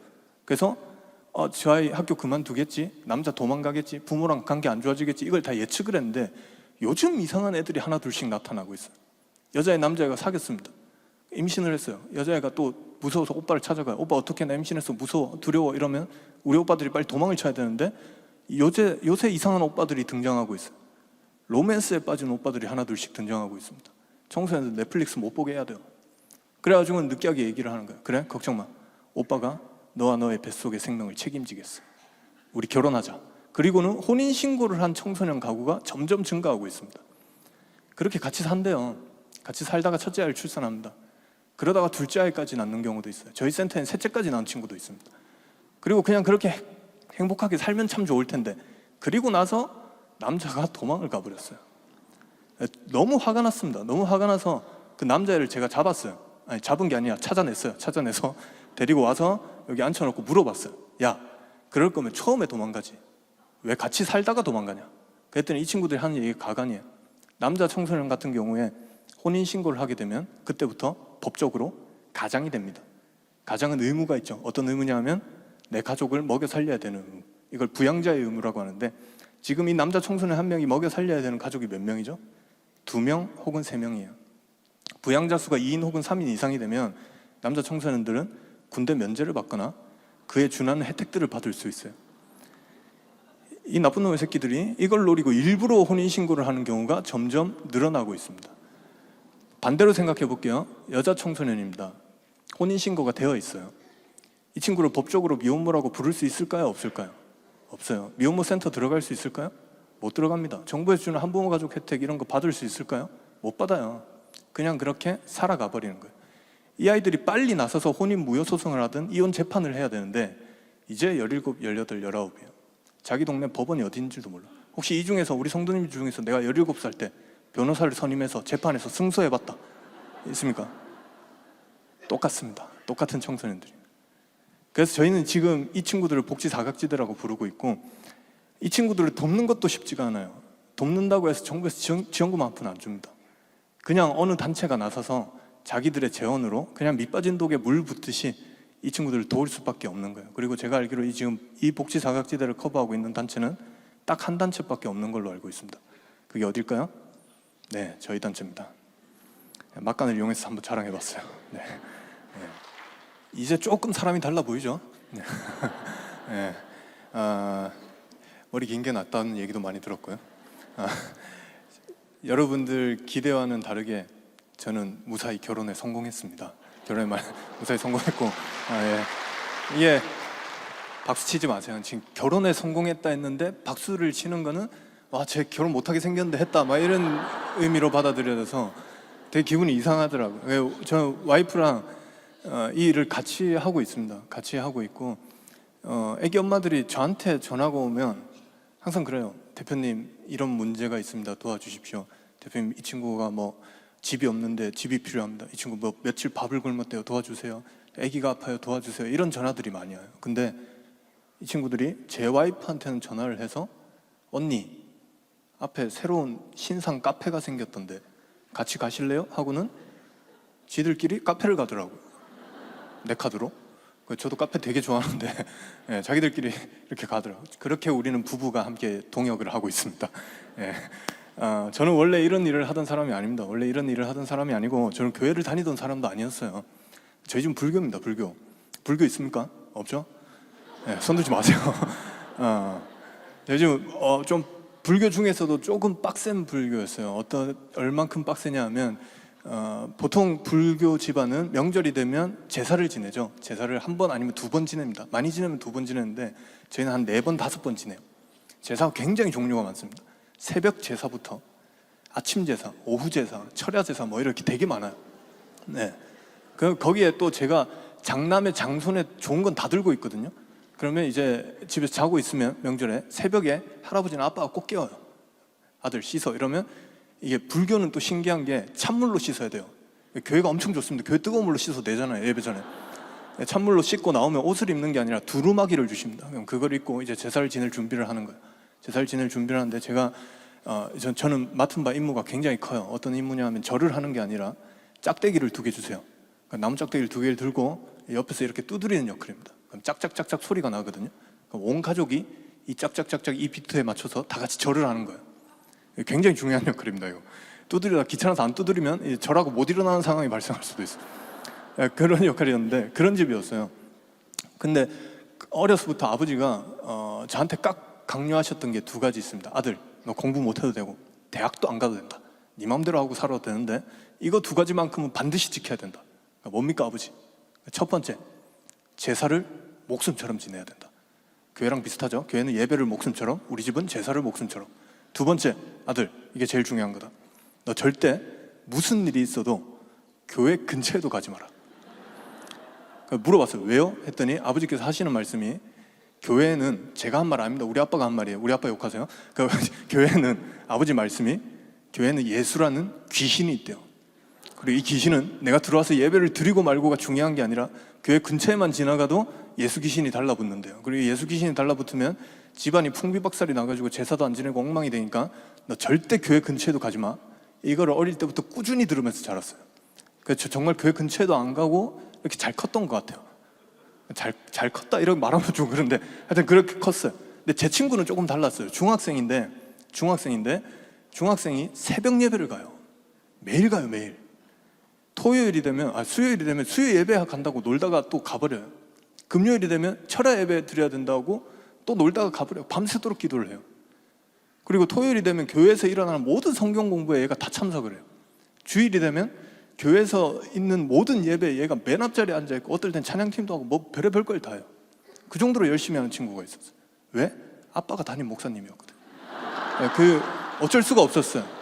그래서 저 아이 학교 그만두겠지, 남자 도망가겠지, 부모랑 관계 안 좋아지겠지, 이걸 다 예측을 했는데 요즘 이상한 애들이 하나 둘씩 나타나고 있어요. 여자애, 남자애가 사귀었습니다. 임신을 했어요. 여자애가 또 무서워서 오빠를 찾아가요. 오빠 어떻게, 나 임신했어, 무서워, 두려워 이러면 우리 오빠들이 빨리 도망을 쳐야 되는데 요새 이상한 오빠들이 등장하고 있어요. 로맨스에 빠진 오빠들이 하나 둘씩 등장하고 있습니다. 청소년들 넷플릭스 못 보게 해야 돼요. 그래가지고 느끼하게 얘기를 하는 거예요. 그래? 걱정 마. 오빠가 너와 너의 뱃속의 생명을 책임지겠어. 우리 결혼하자. 그리고는 혼인신고를 한 청소년 가구가 점점 증가하고 있습니다. 그렇게 같이 산대요. 같이 살다가 첫째 아이를 출산합니다. 그러다가 둘째 아이까지 낳는 경우도 있어요. 저희 센터엔 셋째까지 낳은 친구도 있습니다. 그리고 그냥 그렇게 행복하게 살면 참 좋을 텐데, 그리고 나서 남자가 도망을 가버렸어요. 너무 화가 났습니다. 너무 화가 나서 그 남자애를 제가 잡았어요. 아니, 잡은 게 아니라 찾아냈어요. 찾아내서 데리고 와서 여기 앉혀놓고 물어봤어요. 야, 그럴 거면 처음에 도망가지. 왜 같이 살다가 도망가냐? 그랬더니 이 친구들이 하는 얘기가 가관이에요. 남자 청소년 같은 경우에 혼인신고를 하게 되면 그때부터 법적으로 가장이 됩니다. 가장은 의무가 있죠. 어떤 의무냐 하면 내 가족을 먹여 살려야 되는 의무. 이걸 부양자의 의무라고 하는데, 지금 이 남자 청소년 한 명이 먹여 살려야 되는 가족이 몇 명이죠? 2명 혹은 3명이에요. 부양자 수가 2인 혹은 3인 이상이 되면 남자 청소년들은 군대 면제를 받거나 그에 준하는 혜택들을 받을 수 있어요. 이 나쁜 놈의 새끼들이 이걸 노리고 일부러 혼인신고를 하는 경우가 점점 늘어나고 있습니다. 반대로 생각해 볼게요. 여자 청소년입니다. 혼인신고가 되어 있어요. 이 친구를 법적으로 미혼모라고 부를 수 있을까요? 없을까요? 없어요. 미혼모 센터 들어갈 수 있을까요? 못 들어갑니다. 정부에서 주는 한부모 가족 혜택 이런 거 받을 수 있을까요? 못 받아요. 그냥 그렇게 살아가 버리는 거예요. 이 아이들이 빨리 나서서 혼인 무효 소송을 하든 이혼 재판을 해야 되는데 이제 17, 18, 19이에요. 자기 동네 법원이 어딘지도 몰라. 혹시 이 중에서 우리 성도님 중에서 내가 17살 때 변호사를 선임해서 재판에서 승소해봤다 있습니까? 똑같습니다. 똑같은 청소년들입니다. 그래서 저희는 지금 이 친구들을 복지 사각지대라고 부르고 있고, 이 친구들을 돕는 것도 쉽지가 않아요. 돕는다고 해서 정부에서 지원금 한 푼 안 줍니다. 그냥 어느 단체가 나서서 자기들의 재원으로 그냥 밑빠진 독에 물 붓듯이 이 친구들을 도울 수밖에 없는 거예요. 그리고 제가 알기로 지금 이 복지 사각지대를 커버하고 있는 단체는 딱 한 단체밖에 없는 걸로 알고 있습니다. 그게 어딜까요? 네, 저희 단체입니다. 막간을 이용해서 한번 자랑해봤어요. 네. 네. 이제 조금 사람이 달라 보이죠? 네. 네. 머리 긴 게 낫다는 얘기도 많이 들었고요. 여러분들 기대와는 다르게 저는 무사히 결혼에 성공했습니다. 결혼에 무사히 성공했고, 예. 이게 박수 치지 마세요. 지금 결혼에 성공했다 했는데 박수를 치는 거는 쟤 결혼 못하게 생겼는데 했다 막 이런 의미로 받아들여져서 되게 기분이 이상하더라고요. 저는 와이프랑 이 일을 같이 하고 있습니다. 같이 하고 있고, 애기 엄마들이 저한테 전화가 오면 항상 그래요. 대표님 이런 문제가 있습니다. 도와주십시오. 대표님 이 친구가 뭐 집이 없는데 집이 필요합니다. 이 친구 뭐 며칠 밥을 굶었대요. 도와주세요. 애기가 아파요. 도와주세요. 이런 전화들이 많이 와요. 근데 이 친구들이 제 와이프한테는 전화를 해서 언니 앞에 새로운 신상 카페가 생겼던데 같이 가실래요? 하고는 지들끼리 카페를 가더라고요. 내 카드로. 저도 카페 되게 좋아하는데 예, 자기들끼리 이렇게 가더라고요. 그렇게 우리는 부부가 함께 동역을 하고 있습니다. 예. 저는 원래 이런 일을 하던 사람이 아닙니다. 원래 이런 일을 하던 사람이 아니고 저는 교회를 다니던 사람도 아니었어요. 저희 집은 불교입니다. 불교. 불교 있습니까? 없죠? 예, 손 들지 마세요. 요즘 좀 불교 중에서도 조금 빡센 불교였어요. 얼만큼 빡세냐 하면 보통 불교 집안은 명절이 되면 제사를 지내죠. 제사를 한 번 아니면 2번 지냅니다. 많이 지내면 2번 지내는데 저희는 한 4번, 5번 지내요. 제사가 굉장히 종류가 많습니다. 새벽 제사부터 아침 제사, 오후 제사, 철야 제사 뭐 이렇게 되게 많아요. 네. 거기에 또 제가 장남의 장손에 좋은 건 다 들고 있거든요. 그러면 이제 집에서 자고 있으면 명절에 새벽에 할아버지나 아빠가 꼭 깨워요. 아들 씻어 이러면 이게 불교는 또 신기한 게 찬물로 씻어야 돼요. 교회가 엄청 좋습니다. 교회 뜨거운 물로 씻어도 되잖아요. 예배 전에. 찬물로 씻고 나오면 옷을 입는 게 아니라 두루마기를 주십니다. 그럼 그걸 입고 이제 제사를 지낼 준비를 하는 거예요. 제사를 지낼 준비를 하는데 제가 저는 맡은 바 임무가 굉장히 커요. 어떤 임무냐 하면 절을 하는 게 아니라 짝대기를 2개 주세요. 그러니까 나무 짝대기를 2개를 들고 옆에서 이렇게 두드리는 역할입니다. 그럼 짝짝짝짝 소리가 나거든요. 그럼 온 가족이 이 짝짝짝짝 이 비트에 맞춰서 다 같이 절을 하는 거예요. 굉장히 중요한 역할입니다. 이거 두드리다 귀찮아서 안 두드리면 절하고 못 일어나는 상황이 발생할 수도 있어요. 그런 역할이었는데 그런 집이었어요. 근데 어려서부터 아버지가 저한테 강요하셨던 게 2가지 있습니다. 아들, 너 공부 못해도 되고 대학도 안 가도 된다. 네 마음대로 하고 살아도 되는데 이거 2가지만큼은 반드시 지켜야 된다. 그러니까 뭡니까 아버지? 첫 번째, 제사를 목숨처럼 지내야 된다. 교회랑 비슷하죠? 교회는 예배를 목숨처럼, 우리 집은 제사를 목숨처럼. 두 번째, 아들, 이게 제일 중요한 거다. 너 절대 무슨 일이 있어도 교회 근처에도 가지 마라. 물어봤어요. 왜요? 했더니 아버지께서 하시는 말씀이, 교회는 제가 한 말 아닙니다. 우리 아빠가 한 말이에요. 우리 아빠 욕하세요. 교회는, 아버지 말씀이, 교회는 예수라는 귀신이 있대요. 그리고 이 귀신은 내가 들어와서 예배를 드리고 말고가 중요한 게 아니라 교회 근처에만 지나가도 예수 귀신이 달라붙는데요. 그리고 예수 귀신이 달라붙으면 집안이 풍비박살이 나가지고 제사도 안 지내고 엉망이 되니까 너 절대 교회 근처에도 가지 마. 이거를 어릴 때부터 꾸준히 들으면서 자랐어요. 그래서 정말 교회 근처에도 안 가고 이렇게 잘 컸던 것 같아요. 잘 컸다 이렇게 말하면 좀 그런데 하여튼 그렇게 컸어요. 근데 제 친구는 조금 달랐어요. 중학생인데 중학생이 새벽 예배를 가요. 매일 가요, 매일. 토요일이 되면, 수요일이 되면 수요 예배 간다고 놀다가 또 가버려요. 금요일이 되면 철야 예배 드려야 된다고 또 놀다가 가버려요. 밤새도록 기도를 해요. 그리고 토요일이 되면 교회에서 일어나는 모든 성경 공부에 얘가 다 참석을 해요. 주일이 되면 교회에서 있는 모든 예배에 얘가 맨 앞자리에 앉아있고 어떨 땐 찬양팀도 하고 뭐 별의별 걸 다 해요. 그 정도로 열심히 하는 친구가 있었어요. 왜? 아빠가 담임 목사님이었거든. 어쩔 수가 없었어요.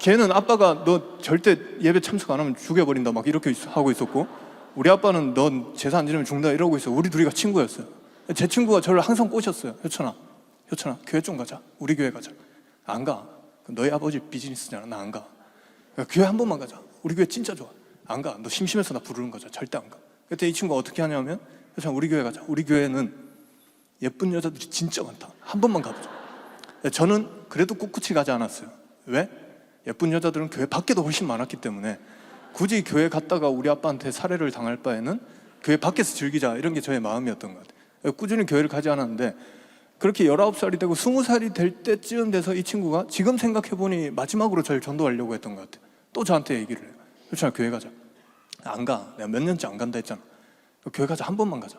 걔는 아빠가 너 절대 예배 참석 안 하면 죽여버린다 막 이렇게 하고 있었고, 우리 아빠는 넌 제사 안 지내면 죽는다 이러고 있어. 우리 둘이가 친구였어요. 제 친구가 저를 항상 꼬셨어요. 효천아 교회 좀 가자. 우리 교회 가자. 안 가. 너희 아버지 비즈니스잖아. 나 안 가. 교회 한 번만 가자. 우리 교회 진짜 좋아. 안 가. 너 심심해서 나 부르는 거죠. 절대 안 가. 그때 이 친구가 어떻게 하냐면, 효천아 우리 교회 가자. 우리 교회는 예쁜 여자들이 진짜 많다. 한 번만 가보자. 저는 그래도 꿋꿋이 가지 않았어요. 왜? 예쁜 여자들은 교회 밖에도 훨씬 많았기 때문에 굳이 교회 갔다가 우리 아빠한테 살해를 당할 바에는 교회 밖에서 즐기자, 이런 게 저의 마음이었던 것 같아요. 꾸준히 교회를 가지 않았는데, 그렇게 19살이 되고 20살이 될 때쯤 돼서 이 친구가 지금 생각해보니 마지막으로 저를 전도하려고 했던 것 같아요. 또 저한테 얘기를 해요. 효천아 교회 가자. 안 가. 내가 몇 년째 안 간다 했잖아. 교회 가자. 한 번만 가자.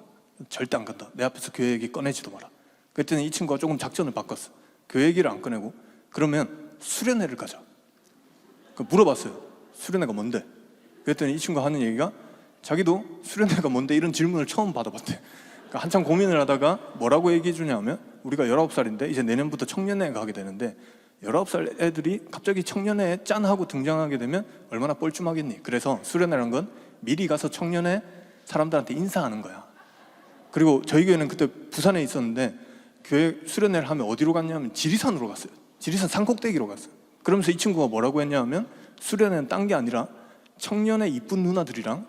절대 안 간다. 내 앞에서 교회 얘기 꺼내지도 마라. 그랬더니 이 친구가 조금 작전을 바꿨어. 교회 얘기를 안 꺼내고, 그러면 수련회를 가자. 물어봤어요. 수련회가 뭔데? 그랬더니 이 친구가 하는 얘기가, 자기도 수련회가 뭔데 이런 질문을 처음 받아봤대. 그러니까 한참 고민을 하다가 뭐라고 얘기해 주냐면, 우리가 19살인데 이제 내년부터 청년회에 가게 되는데 19살 애들이 갑자기 청년회에 짠 하고 등장하게 되면 얼마나 뻘쭘하겠니? 그래서 수련회란 건 미리 가서 청년회 사람들한테 인사하는 거야. 그리고 저희 교회는 그때 부산에 있었는데 교회 수련회를 하면 어디로 갔냐면 지리산으로 갔어요. 지리산 산꼭대기로 갔어요. 그러면서 이 친구가 뭐라고 했냐면, 수련회는 딴 게 아니라 청년의 이쁜 누나들이랑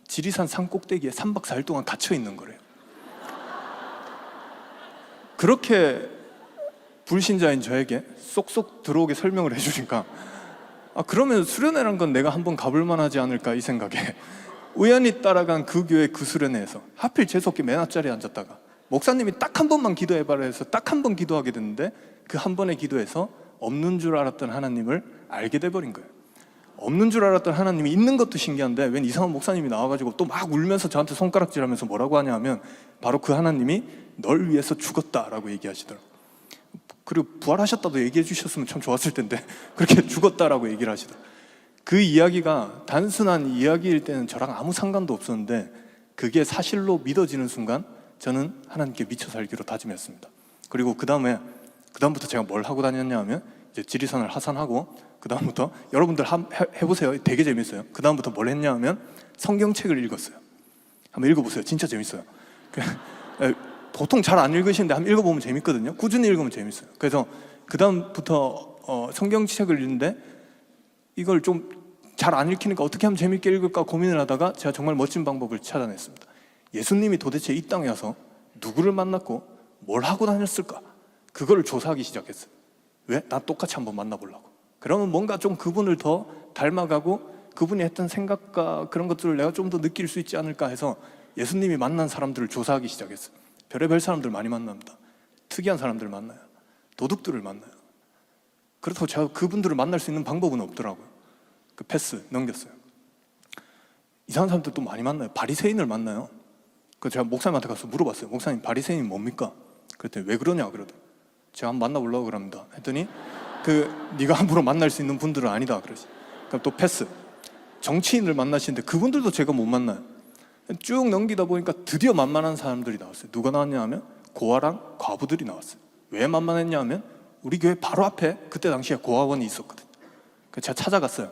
지리산 산꼭대기에 3박 4일 동안 갇혀 있는 거래요. 그렇게 불신자인 저에게 쏙쏙 들어오게 설명을 해주니까, 그러면 수련회란 건 내가 한번 가볼 만하지 않을까 이 생각에 우연히 따라간 그 교회 그 수련회에서 하필 재수없게 맨 앞자리에 앉았다가 목사님이 딱 한 번만 기도해봐라 해서 딱 한 번 기도하게 됐는데, 그 한 번의 기도에서 없는 줄 알았던 하나님을 알게 돼버린 거예요. 없는 줄 알았던 하나님이 있는 것도 신기한데, 웬 이상한 목사님이 나와가지고 또 막 울면서 저한테 손가락질하면서 뭐라고 하냐면, 바로 그 하나님이 널 위해서 죽었다라고 얘기하시더라고요. 그리고 부활하셨다도 얘기해 주셨으면 참 좋았을 텐데 그렇게 죽었다라고 얘기를 하시더라고요. 그 이야기가 단순한 이야기일 때는 저랑 아무 상관도 없었는데, 그게 사실로 믿어지는 순간 저는 하나님께 미쳐 살기로 다짐했습니다. 그리고 그다음부터 제가 뭘 하고 다녔냐 하면, 이제 지리산을 하산하고 그다음부터 여러분들 해보세요. 되게 재밌어요. 그다음부터 뭘 했냐 하면 성경책을 읽었어요. 한번 읽어보세요. 진짜 재밌어요. 보통 잘 안 읽으시는데 한번 읽어보면 재밌거든요. 꾸준히 읽으면 재밌어요. 그래서 그다음부터 성경책을 읽는데, 이걸 좀 잘 안 읽히니까 어떻게 하면 재밌게 읽을까 고민을 하다가 제가 정말 멋진 방법을 찾아냈습니다. 예수님이 도대체 이 땅에 와서 누구를 만났고 뭘 하고 다녔을까? 그거를 조사하기 시작했어요. 왜? 나 똑같이 한번 만나보려고. 그러면 뭔가 좀 그분을 더 닮아가고 그분이 했던 생각과 그런 것들을 내가 좀 더 느낄 수 있지 않을까 해서 예수님이 만난 사람들을 조사하기 시작했어요. 별의별 사람들 많이 만납니다. 특이한 사람들 만나요. 도둑들을 만나요. 그렇다고 제가 그분들을 만날 수 있는 방법은 없더라고요. 그 패스 넘겼어요. 이상한 사람들 또 많이 만나요. 바리새인을 만나요. 그 제가 목사님한테 가서 물어봤어요. 목사님, 바리새인이 뭡니까? 그랬더니 왜 그러냐 그러더라고요. 제가 한번 만나보려고 그럽니다. 했더니 네가 함부로 만날 수 있는 분들은 아니다 그러지. 그럼 또 패스. 정치인을 만나시는데 그분들도 제가 못 만나요. 쭉 넘기다 보니까 드디어 만만한 사람들이 나왔어요. 누가 나왔냐 하면 고아랑 과부들이 나왔어요. 왜 만만했냐 하면 우리 교회 바로 앞에 그때 당시에 고아원이 있었거든요. 그래서 제가 찾아갔어요.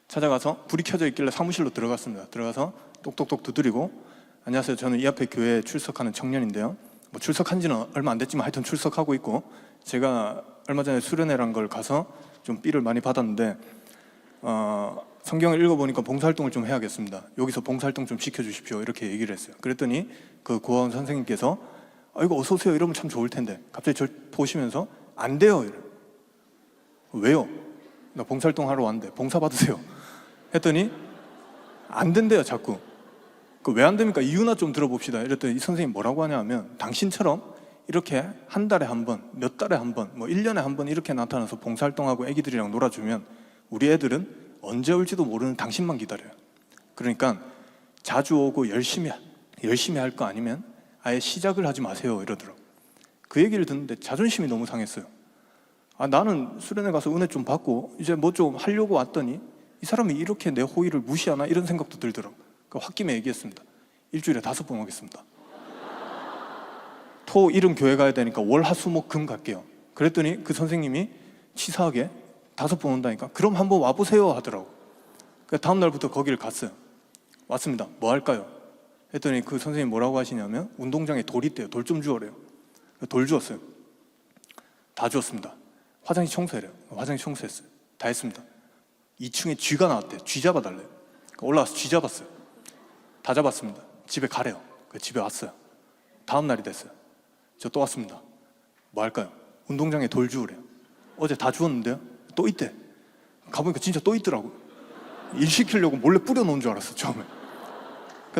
찾아가서 불이 켜져 있길래 사무실로 들어갔습니다. 들어가서 똑똑똑 두드리고, 안녕하세요, 저는 이 앞에 교회에 출석하는 청년인데요, 뭐 출석한 지는 얼마 안 됐지만 하여튼 출석하고 있고, 제가 얼마 전에 수련회란 걸 가서 좀 삐를 많이 받았는데 성경을 읽어보니까 봉사활동을 좀 해야겠습니다. 여기서 봉사활동 좀 시켜주십시오, 이렇게 얘기를 했어요. 그랬더니 그 고아원 선생님께서 이거 어서 오세요 이러면 참 좋을 텐데, 갑자기 저를 보시면서 안 돼요 이래요. 왜요? 나 봉사활동 하러 왔는데 봉사 받으세요 했더니 안 된대요. 자꾸. 그 왜 안 됩니까? 이유나 좀 들어봅시다. 이랬더니 이 선생님 뭐라고 하냐 하면, 당신처럼 이렇게 한 달에 한 번, 몇 달에 한 번, 뭐 1년에 한 번 이렇게 나타나서 봉사활동하고 애기들이랑 놀아주면 우리 애들은 언제 올지도 모르는 당신만 기다려요. 그러니까 자주 오고 열심히 할 거 아니면 아예 시작을 하지 마세요 이러더라고. 그 얘기를 듣는데 자존심이 너무 상했어요. 나는 수련회 가서 은혜 좀 받고 이제 뭐 좀 하려고 왔더니 이 사람이 이렇게 내 호의를 무시하나, 이런 생각도 들더라고. 그 홧김에 얘기했습니다. 일주일에 5번 오겠습니다. 토, 일은 교회 가야 되니까 월, 화, 수, 목, 금 갈게요. 그랬더니 그 선생님이 치사하게 5번 온다니까 그럼 한번 와보세요 하더라고. 그 다음 날부터 거기를 갔어요. 왔습니다. 뭐 할까요? 했더니 그 선생님이 뭐라고 하시냐면, 운동장에 돌 있대요. 돌 좀 주워래요. 돌 주웠어요. 다 주웠습니다. 화장실 청소해래요. 화장실 청소했어요. 다 했습니다. 2층에 쥐가 나왔대요. 쥐 잡아달래요. 올라와서 쥐 잡았어요. 다 잡았습니다. 집에 가래요. 집에 왔어요. 다음 날이 됐어요. 저 또 왔습니다. 뭐 할까요? 운동장에 돌 주우래요. 어제 다 주웠는데요? 또 있대. 가보니까 진짜 또 있더라고요. 일 시키려고 몰래 뿌려놓은 줄 알았어요, 처음에.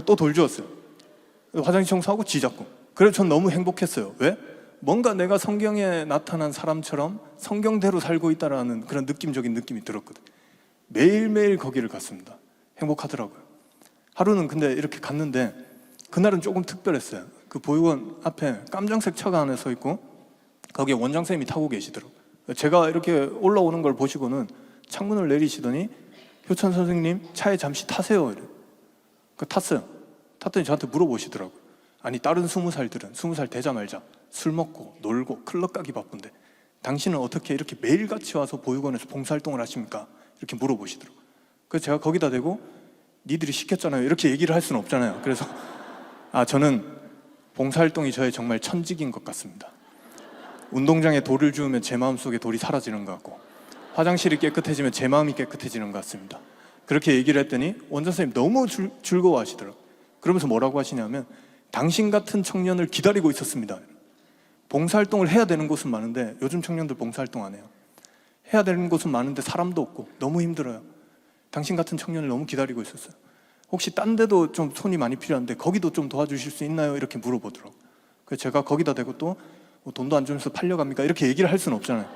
또 돌 주웠어요. 화장실 청소하고 쥐 잡고. 그래서 전 너무 행복했어요. 왜? 뭔가 내가 성경에 나타난 사람처럼 성경대로 살고 있다는 그런 느낌적인 느낌이 들었거든요. 매일매일 거기를 갔습니다. 행복하더라고요. 하루는 근데 이렇게 갔는데 그날은 조금 특별했어요. 그 보육원 앞에 깜장색 차가 하나 서 있고 거기에 원장선생님이 타고 계시더라고요. 제가 이렇게 올라오는 걸 보시고는 창문을 내리시더니 효찬 선생님 차에 잠시 타세요 이래요. 탔어요. 탔더니 저한테 물어보시더라고요. 아니 다른 20살들은 20살 되자마자 술 먹고 놀고 클럽 가기 바쁜데 당신은 어떻게 이렇게 매일같이 와서 보육원에서 봉사활동을 하십니까? 이렇게 물어보시더라고요. 그래서 제가 거기다 대고 니들이 시켰잖아요 이렇게 얘기를 할 수는 없잖아요. 그래서 저는 봉사활동이 저의 정말 천직인 것 같습니다. 운동장에 돌을 주우면 제 마음속에 돌이 사라지는 것 같고 화장실이 깨끗해지면 제 마음이 깨끗해지는 것 같습니다. 그렇게 얘기를 했더니 원장 선생님 너무 즐거워하시더라고요. 그러면서 뭐라고 하시냐면, 당신 같은 청년을 기다리고 있었습니다. 봉사활동을 해야 되는 곳은 많은데 요즘 청년들 봉사활동 안 해요. 해야 되는 곳은 많은데 사람도 없고 너무 힘들어요. 당신 같은 청년을 너무 기다리고 있었어요. 혹시 딴 데도 좀 손이 많이 필요한데 거기도 좀 도와주실 수 있나요? 이렇게 물어보더라고요. 그래서 제가 거기다 대고 또 돈도 안 주면서 팔려갑니까? 이렇게 얘기를 할 수는 없잖아요.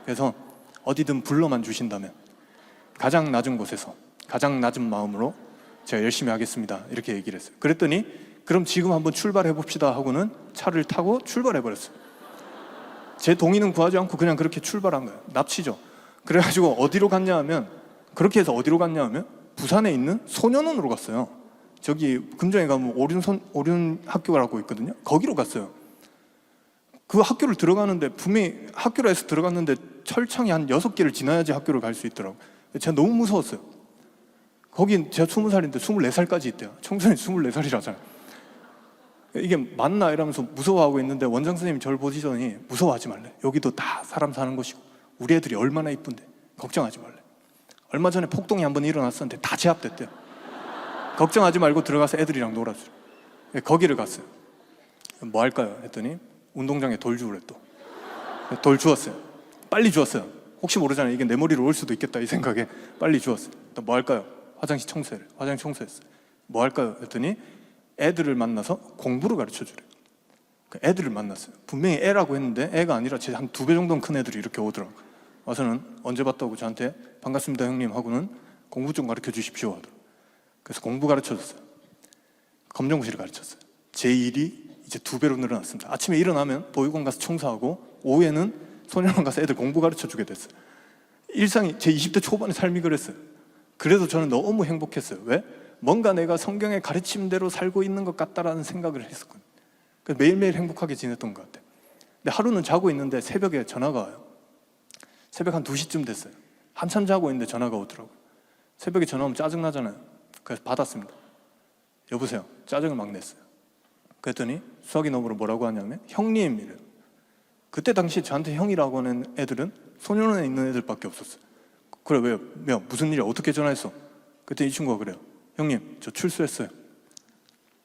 그래서 어디든 불러만 주신다면 가장 낮은 곳에서 가장 낮은 마음으로 제가 열심히 하겠습니다 이렇게 얘기를 했어요. 그랬더니 그럼 지금 한번 출발해 봅시다 하고는 차를 타고 출발해 버렸어요. 제 동의는 구하지 않고 그냥 그렇게 출발한 거예요. 납치죠. 그래가지고 어디로 갔냐 하면, 그렇게 해서 어디로 갔냐 하면 부산에 있는 소년원으로 갔어요. 저기 금정에 가면 오륜 학교라고 있거든요. 거기로 갔어요. 그 학교를 들어가는데 분명히 학교로 해서 들어갔는데 철창이 한 6개를 지나야지 학교를 갈 수 있더라고요. 제가 너무 무서웠어요. 거긴 제가 20살인데 24살까지 있대요. 청소년이 24살이라잖아요. 이게 맞나 이러면서 무서워하고 있는데 원장 선생님이 저를 보시더니 무서워하지 말래. 여기도 다 사람 사는 곳이고 우리 애들이 얼마나 이쁜데 걱정하지 말래. 얼마 전에 폭동이 한번 일어났었는데 다 제압됐대요. 걱정하지 말고 들어가서 애들이랑 놀아주래. 거기를 갔어요. 뭐 할까요? 했더니 운동장에 돌 주우래. 또 돌 주웠어요. 빨리 주웠어요. 혹시 모르잖아요. 이게 내 머리로 올 수도 있겠다 이 생각에 빨리 주웠어요. 또 뭐 할까요? 화장실 청소해요. 화장실 청소했어요. 뭐 할까요? 했더니 애들을 만나서 공부를 가르쳐 주래요. 그 애들을 만났어요. 분명히 애라고 했는데 애가 아니라 제 한 2배 정도는 큰 애들이 이렇게 오더라고요. 와서는 언제 봤다고 저한테 반갑습니다 형님 하고는 공부 좀 가르쳐 주십시오 하더라고요. 그래서 공부 가르쳐 줬어요. 검정고시를 가르쳤어요. 제 일이 이제 2배로 늘어났습니다. 아침에 일어나면 보육원 가서 청소하고 오후에는 소년원 가서 애들 공부 가르쳐 주게 됐어요. 일상이 제 20대 초반의 삶이 그랬어요. 그래서 저는 너무 행복했어요. 왜? 뭔가 내가 성경의 가르침대로 살고 있는 것 같다라는 생각을 했었거든요. 그래서 매일매일 행복하게 지냈던 것 같아요. 근데 하루는 자고 있는데 새벽에 전화가 와요. 새벽 한 2시쯤 됐어요. 한참 자고 있는데 전화가 오더라고요. 새벽에 전화 오면 짜증나잖아요. 그래서 받았습니다. 여보세요. 짜증을 막 냈어요. 그랬더니 수학이 너머로 뭐라고 하냐면 형님 이래요. 그때 당시 저한테 형이라고 하는 애들은 소년원에 있는 애들밖에 없었어요. 그래 왜요? 무슨 일이야? 어떻게 전화했어? 그때 이 친구가 그래요. 형님 저 출소했어요.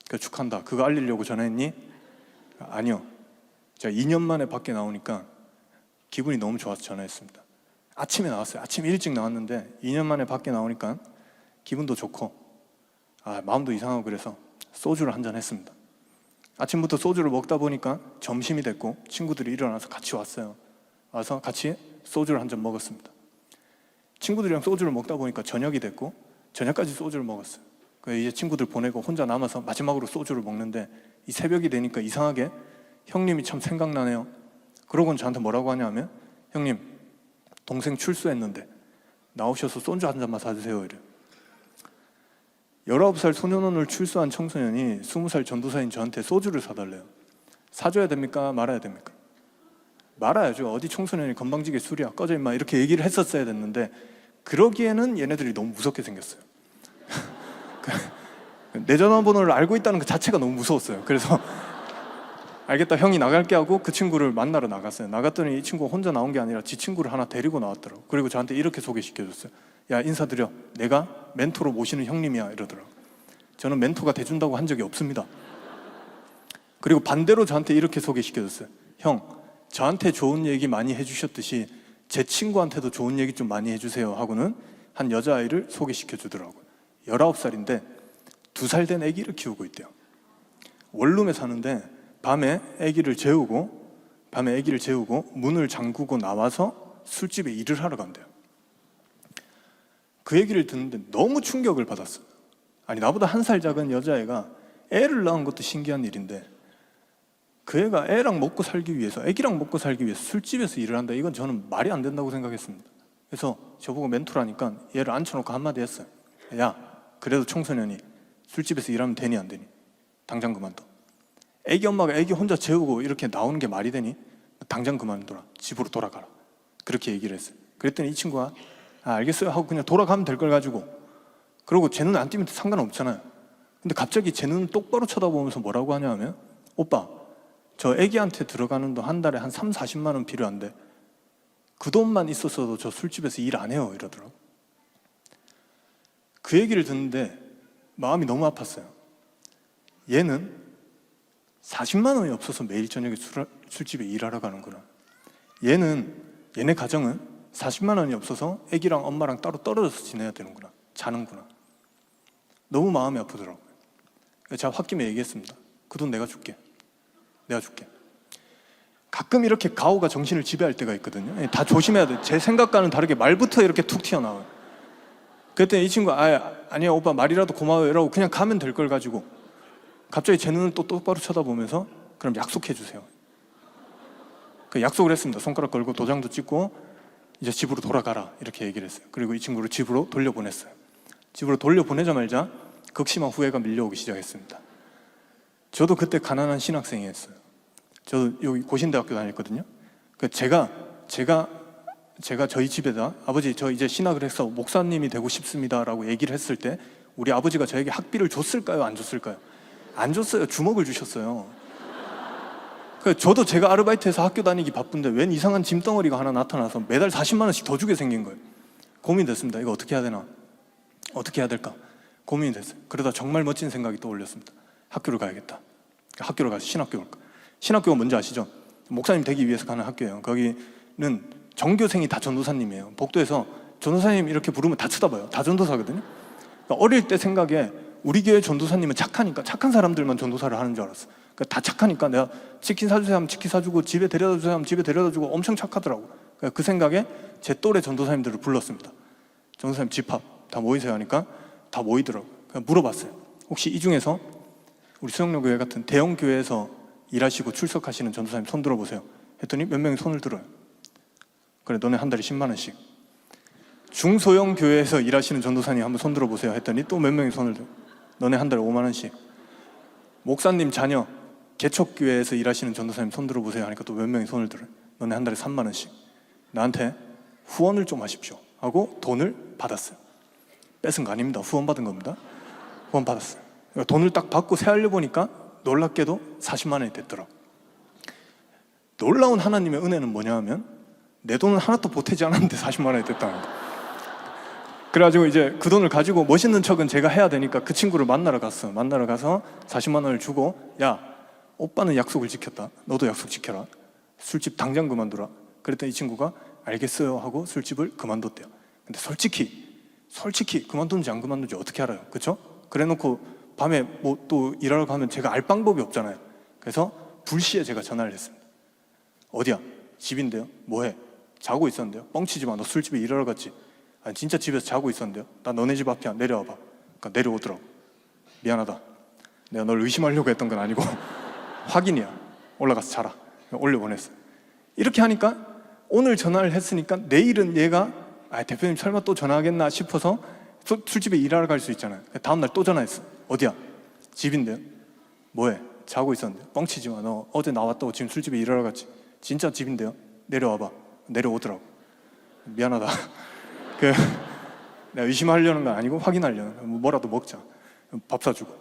그래 축하한다. 그거 알리려고 전화했니? 아니요. 제가 2년 만에 밖에 나오니까 기분이 너무 좋아서 전화했습니다. 아침에 나왔어요. 아침 일찍 나왔는데 2년 만에 밖에 나오니까 기분도 좋고 마음도 이상하고 그래서 소주를 한잔 했습니다. 아침부터 소주를 먹다 보니까 점심이 됐고 친구들이 일어나서 같이 왔어요. 와서 같이 소주를 한 잔 먹었습니다. 친구들이랑 소주를 먹다 보니까 저녁이 됐고 저녁까지 소주를 먹었어요. 그래서 이제 친구들 보내고 혼자 남아서 마지막으로 소주를 먹는데 이 새벽이 되니까 이상하게 형님이 참 생각나네요. 그러고는 저한테 뭐라고 하냐면 형님 동생 출소했는데 나오셔서 소주 한 잔만 사주세요 이래요. 19살 소년원을 출소한 청소년이 20살 전도사인 저한테 소주를 사달래요. 사줘야 됩니까? 말아야 됩니까? 말아야죠. 어디 청소년이 건방지게 술이야 꺼져 임마 이렇게 얘기를 했었어야 됐는데 그러기에는 얘네들이 너무 무섭게 생겼어요. 내 전화번호를 알고 있다는 그 자체가 너무 무서웠어요. 그래서 알겠다 형이 나갈게 하고 그 친구를 만나러 나갔어요. 나갔더니 이 친구가 혼자 나온 게 아니라 지 친구를 하나 데리고 나왔더라고. 그리고 저한테 이렇게 소개시켜줬어요. 야 인사드려. 내가 멘토로 모시는 형님이야 이러더라고. 저는 멘토가 돼준다고 한 적이 없습니다. 그리고 반대로 저한테 이렇게 소개시켜줬어요. 형 저한테 좋은 얘기 많이 해주셨듯이 제 친구한테도 좋은 얘기 좀 많이 해주세요 하고는 한 여자아이를 소개시켜주더라고요. 19살인데 2살 된 아기를 키우고 있대요. 원룸에 사는데 밤에 아기를 재우고 문을 잠그고 나와서 술집에 일을 하러 간대요. 그 얘기를 듣는데 너무 충격을 받았어요. 아니 나보다 1살 작은 여자애가 애를 낳은 것도 신기한 일인데 그 애가 애랑 먹고 살기 위해서 애기랑 먹고 살기 위해서 술집에서 일을 한다. 이건 저는 말이 안 된다고 생각했습니다. 그래서 저보고 멘토라니까 얘를 앉혀놓고 한마디 했어요. 야 그래도 청소년이 술집에서 일하면 되니 안 되니? 당장 그만둬. 애기 엄마가 애기 혼자 재우고 이렇게 나오는 게 말이 되니? 당장 그만둬라. 집으로 돌아가라. 그렇게 얘기를 했어요. 그랬더니 이 친구가 알겠어요 하고 그냥 돌아가면 될 걸 가지고 그러고 제 눈 안 띄면 상관없잖아요. 근데 갑자기 제 눈 똑바로 쳐다보면서 뭐라고 하냐 하면 오빠 저 애기한테 들어가는 돈 한 달에 한 3, 40만 원 필요한데 그 돈만 있었어도 저 술집에서 일 안 해요 이러더라고. 그 얘기를 듣는데 마음이 너무 아팠어요. 얘는 40만 원이 없어서 매일 저녁에 술집에 일하러 가는구나. 얘네 가정은 40만 원이 없어서 애기랑 엄마랑 따로 떨어져서 지내야 되는구나. 자는구나. 너무 마음이 아프더라고요. 제가 홧김에 얘기했습니다. 그 돈 내가 줄게. 가끔 이렇게 가오가 정신을 지배할 때가 있거든요. 다 조심해야 돼. 제 생각과는 다르게 말부터 이렇게 툭 튀어나와요. 그랬더니 이 친구가 아니야 오빠 말이라도 고마워요 이러고 그냥 가면 될 걸 가지고 갑자기 제 눈을 또 똑바로 쳐다보면서 그럼 약속해 주세요. 그 약속을 했습니다. 손가락 걸고 도장도 찍고 이제 집으로 돌아가라 이렇게 얘기를 했어요. 그리고 이 친구를 집으로 돌려보냈어요. 집으로 돌려보내자마자 극심한 후회가 밀려오기 시작했습니다. 저도 그때 가난한 신학생이었어요. 저도 여기 고신대학교 다녔거든요. 제가 저희 집에다 아버지 저 이제 신학을 해서 목사님이 되고 싶습니다라고 얘기를 했을 때 우리 아버지가 저에게 학비를 줬을까요? 안 줬을까요? 안 줬어요. 주먹을 주셨어요. 저도 제가 아르바이트해서 학교 다니기 바쁜데 웬 이상한 짐덩어리가 하나 나타나서 매달 40만 원씩 더 주게 생긴 거예요. 고민됐습니다. 이거 어떻게 해야 되나? 어떻게 해야 될까? 고민이 됐어요. 그러다 정말 멋진 생각이 떠올렸습니다. 학교를 가야겠다. 학교를 가서 신학교를 가. 신학교가 뭔지 아시죠? 목사님 되기 위해서 가는 학교예요. 거기는 전교생이 다 전도사님이에요. 복도에서 전도사님 이렇게 부르면 다 쳐다봐요. 다 전도사거든요. 그러니까 어릴 때 생각에 우리 교회 전도사님은 착하니까 착한 사람들만 전도사를 하는 줄 알았어. 그러니까 다 착하니까 내가 치킨 사주세요 하면 치킨 사주고 집에 데려다 주세요 하면 집에 데려다 주고 엄청 착하더라고. 그러니까 그 생각에 제 또래 전도사님들을 불렀습니다. 전도사님 집합 다 모이세요 하니까 다 모이더라고. 그러니까 물어봤어요. 혹시 이 중에서 우리 수영로 교회 같은 대형 교회에서 일하시고 출석하시는 전도사님 손 들어보세요. 했더니 몇 명이 손을 들어요. 그래 너네 한 달에 10만 원씩. 중소형 교회에서 일하시는 전도사님 한번 손 들어보세요. 했더니 또 몇 명이 손을 들어요. 너네 한 달에 5만 원씩. 목사님 자녀 개척교회에서 일하시는 전도사님 손 들어보세요 하니까 또 몇 명이 손을 들어요. 너네 한 달에 3만 원씩 나한테 후원을 좀 하십시오 하고 돈을 받았어요. 뺏은 거 아닙니다. 후원 받은 겁니다. 후원 받았어요. 그러니까 돈을 딱 받고 세알려 보니까 놀랍게도 40만 원이 됐더라고. 놀라운 하나님의 은혜는 뭐냐 하면 내 돈은 하나도 보태지 않았는데 40만 원이 됐다는 거. 그래가지고 이제 그 돈을 가지고 멋있는 척은 제가 해야 되니까 그 친구를 만나러 갔어. 만나러 가서 40만 원을 주고, 야, 오빠는 약속을 지켰다. 너도 약속 지켜라. 술집 당장 그만두라. 그랬더니 이 친구가 알겠어요 하고 술집을 그만뒀대요. 근데 솔직히 그만두는지 안 그만두는지 어떻게 알아요? 그렇죠? 그래놓고 밤에 뭐 또 일하러 가면 제가 알 방법이 없잖아요. 그래서 불시에 제가 전화를 했습니다. 어디야? 집인데요. 뭐해? 자고 있었는데요. 뻥치지 마. 너 술집에 일하러 갔지? 아니 진짜 집에서 자고 있었는데요. 나 너네 집 앞이야. 내려와봐. 그러니까 내려오더라고. 미안하다. 내가 널 의심하려고 했던 건 아니고 확인이야. 올라가서 자라. 올려보냈어. 이렇게 하니까 오늘 전화를 했으니까 내일은 얘가 대표님 설마 또 전화하겠나 싶어서 술집에 일하러 갈 수 있잖아요. 다음날 또 전화했어. 어디야? 집인데요. 뭐해? 자고 있었는데. 뻥치지 마. 너 어제 나왔다고 지금 술집에 일하러 갔지? 진짜 집인데요. 내려와봐. 내려오더라고. 미안하다. 내가 의심하려는 건 아니고 확인하려는 거. 뭐라도 먹자. 밥 사주고.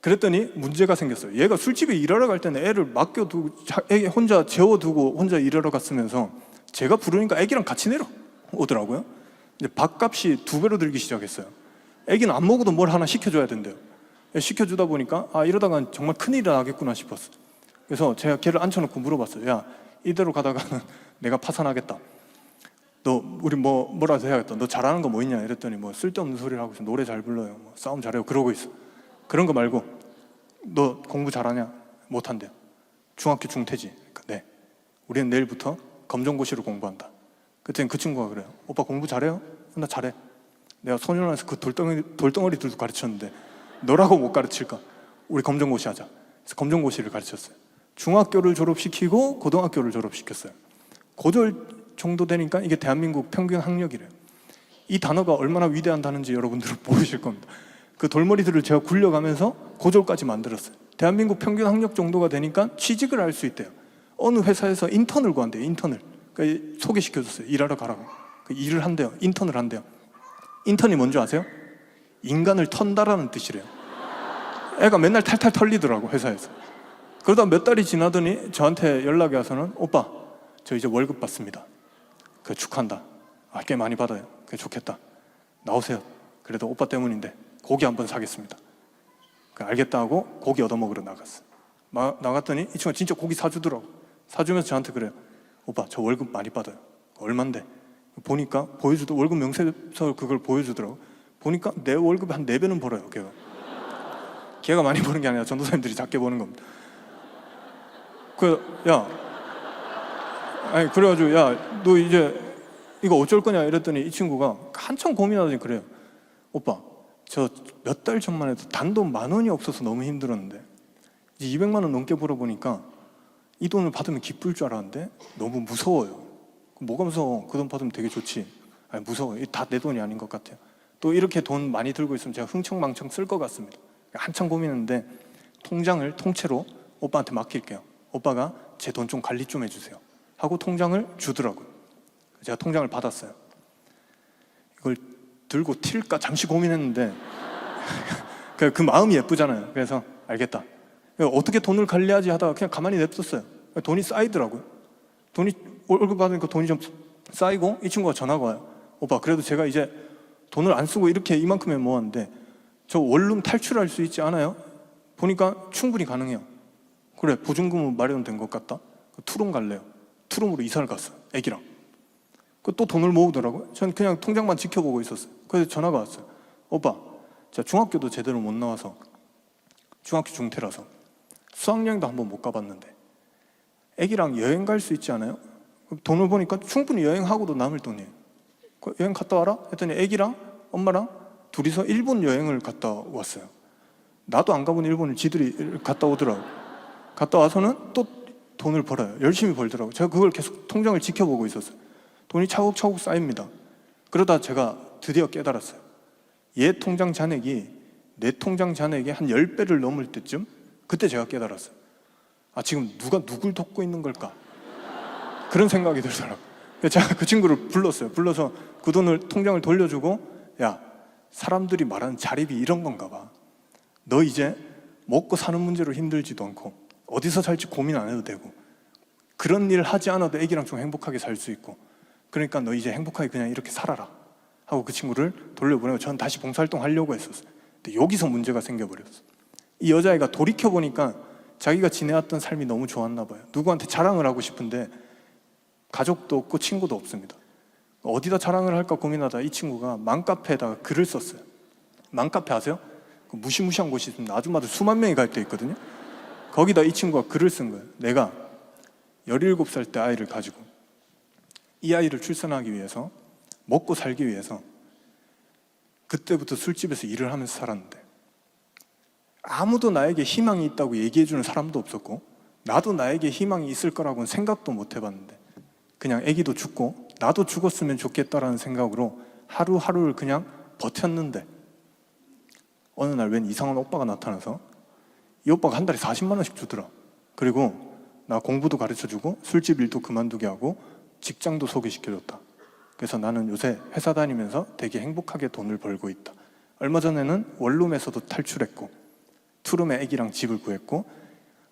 그랬더니 문제가 생겼어요. 얘가 술집에 일하러 갈 때는 애를 맡겨두고 애 혼자 재워두고 혼자 일하러 갔으면서 제가 부르니까 애기랑 같이 내려오더라고요. 이제 밥값이 2배로 들기 시작했어요. 애기는 안 먹어도 뭘 하나 시켜줘야 된대요. 시켜주다 보니까 이러다가 정말 큰일이 나겠구나 싶었어. 그래서 제가 걔를 앉혀놓고 물어봤어요. 야, 이대로 가다가는 내가 파산하겠다. 너 우리 뭐라도 해야겠다. 너 잘하는 거 뭐 있냐? 이랬더니 뭐 쓸데없는 소리를 하고 있어. 노래 잘 불러요. 뭐 싸움 잘해요. 그러고 있어. 그런 거 말고 너 공부 잘하냐? 못한대요. 중학교 중퇴지. 그러니까 네. 우리는 내일부터 검정고시로 공부한다. 그때는 그 친구가 그래요. 오빠 공부 잘해요? 나 잘해. 내가 소년원에서 그 돌덩어리들도 가르쳤는데 너라고 못 가르칠까? 우리 검정고시 하자. 그래서 검정고시를 가르쳤어요. 중학교를 졸업시키고 고등학교를 졸업시켰어요. 고졸 정도 되니까 이게 대한민국 평균 학력이래요. 이 단어가 얼마나 위대한 단어인지 여러분들은 모르실 겁니다. 그 돌머리들을 제가 굴려가면서 고졸까지 만들었어요. 대한민국 평균 학력 정도가 되니까 취직을 할 수 있대요. 어느 회사에서 인턴을 구한대요. 인턴을. 그러니까 소개시켜줬어요. 일하러 가라고. 그 일을 한대요. 인턴을 한대요. 인턴이 뭔지 아세요? 인간을 턴다라는 뜻이래요. 애가 맨날 탈탈 털리더라고 회사에서. 그러다 몇 달이 지나더니 저한테 연락이 와서는 오빠 저 이제 월급 받습니다. 그 축하한다. 꽤 많이 받아요. 그게 좋겠다. 나오세요. 그래도 오빠 때문인데 고기 한번 사겠습니다. 알겠다 하고 고기 얻어먹으러 나갔어요. 나갔더니 이 친구가 진짜 고기 사주더라고. 사주면서 저한테 그래요. 오빠 저 월급 많이 받아요. 얼만데? 보니까 월급 명세서 그걸 보여주더라고. 보니까 내 월급이 한 4배는 벌어요. 걔가 많이 버는 게 아니라 전도사님들이 작게 버는 겁니다. 그래가지고 야 너 이제 이거 어쩔 거냐 이랬더니 이 친구가 한참 고민하더니 그래요. 오빠 저 몇 달 전만 해도 단돈 10,000원이 없어서 너무 힘들었는데 이제 200만 원 넘게 벌어보니까 이 돈을 받으면 기쁠 줄 알았는데 너무 무서워요. 뭐가 무서워? 그 돈 받으면 되게 좋지. 무서워요. 다 내 돈이 아닌 것 같아요. 또 이렇게 돈 많이 들고 있으면 제가 흥청망청 쓸 것 같습니다. 한참 고민했는데 통장을 통째로 오빠한테 맡길게요. 오빠가 제 돈 좀 관리 좀 해주세요 하고 통장을 주더라고요. 제가 통장을 받았어요. 이걸 들고 튈까 잠시 고민했는데 그 마음이 예쁘잖아요. 그래서 알겠다. 어떻게 돈을 관리하지 하다가 그냥 가만히 냅뒀어요. 돈이 쌓이더라고요. 월급 받으니까 돈이 좀 쌓이고 이 친구가 전화가 와요. 오빠 그래도 제가 이제 돈을 안 쓰고 이렇게 이만큼에 모았는데 저 원룸 탈출할 수 있지 않아요? 보니까 충분히 가능해요. 그래 보증금은 마련된 것 같다. 투룸 갈래요. 투룸으로 이사를 갔어요. 애기랑. 또 돈을 모으더라고요. 전 그냥 통장만 지켜보고 있었어요. 그래서 전화가 왔어요. 오빠 제가 중학교도 제대로 못 나와서 중학교 중퇴라서 수학여행도 한번 못 가봤는데 애기랑 여행 갈 수 있지 않아요? 돈을 보니까 충분히 여행하고도 남을 돈이에요. 여행 갔다 와라? 했더니 애기랑 엄마랑 둘이서 일본 여행을 갔다 왔어요. 나도 안 가본 일본을 지들이 갔다 오더라고요. 갔다 와서는 또 돈을 벌어요. 열심히 벌더라고요. 제가 그걸 계속 통장을 지켜보고 있었어요. 돈이 차곡차곡 쌓입니다. 그러다 제가 드디어 깨달았어요. 얘 통장 잔액이 내 통장 잔액의 한 10배를 넘을 때쯤 그때 제가 깨달았어요. 아, 지금 누가 누굴 돕고 있는 걸까? 그런 생각이 들더라고요. 그래서 제가 그 친구를 불렀어요. 불러서 그 통장을 돌려주고, 야, 사람들이 말하는 자립이 이런 건가 봐. 너 이제 먹고 사는 문제로 힘들지도 않고 어디서 살지 고민 안 해도 되고 그런 일 하지 않아도 애기랑 좀 행복하게 살 수 있고, 그러니까 너 이제 행복하게 그냥 이렇게 살아라 하고 그 친구를 돌려보내고 저는 다시 봉사활동 하려고 했었어요. 근데 여기서 문제가 생겨버렸어. 이 여자애가 돌이켜보니까 자기가 지내왔던 삶이 너무 좋았나 봐요. 누구한테 자랑을 하고 싶은데 가족도 없고 친구도 없습니다. 어디다 자랑을 할까 고민하다 이 친구가 맘카페에다가 글을 썼어요. 맘카페 아세요? 그 무시무시한 곳이 있습니다. 아줌마들 수만 명이 갈 때 있거든요. 거기다 이 친구가 글을 쓴 거예요. 내가 17살 때 아이를 가지고 이 아이를 출산하기 위해서, 먹고 살기 위해서 그때부터 술집에서 일을 하면서 살았는데 아무도 나에게 희망이 있다고 얘기해주는 사람도 없었고 나도 나에게 희망이 있을 거라고는 생각도 못 해봤는데 그냥 아기도 죽고 나도 죽었으면 좋겠다라는 생각으로 하루하루를 그냥 버텼는데 어느 날 웬 이상한 오빠가 나타나서 이 오빠가 한 달에 40만 원씩 주더라. 그리고 나 공부도 가르쳐주고 술집 일도 그만두게 하고 직장도 소개시켜줬다. 그래서 나는 요새 회사 다니면서 되게 행복하게 돈을 벌고 있다. 얼마 전에는 원룸에서도 탈출했고 투룸에 아기랑 집을 구했고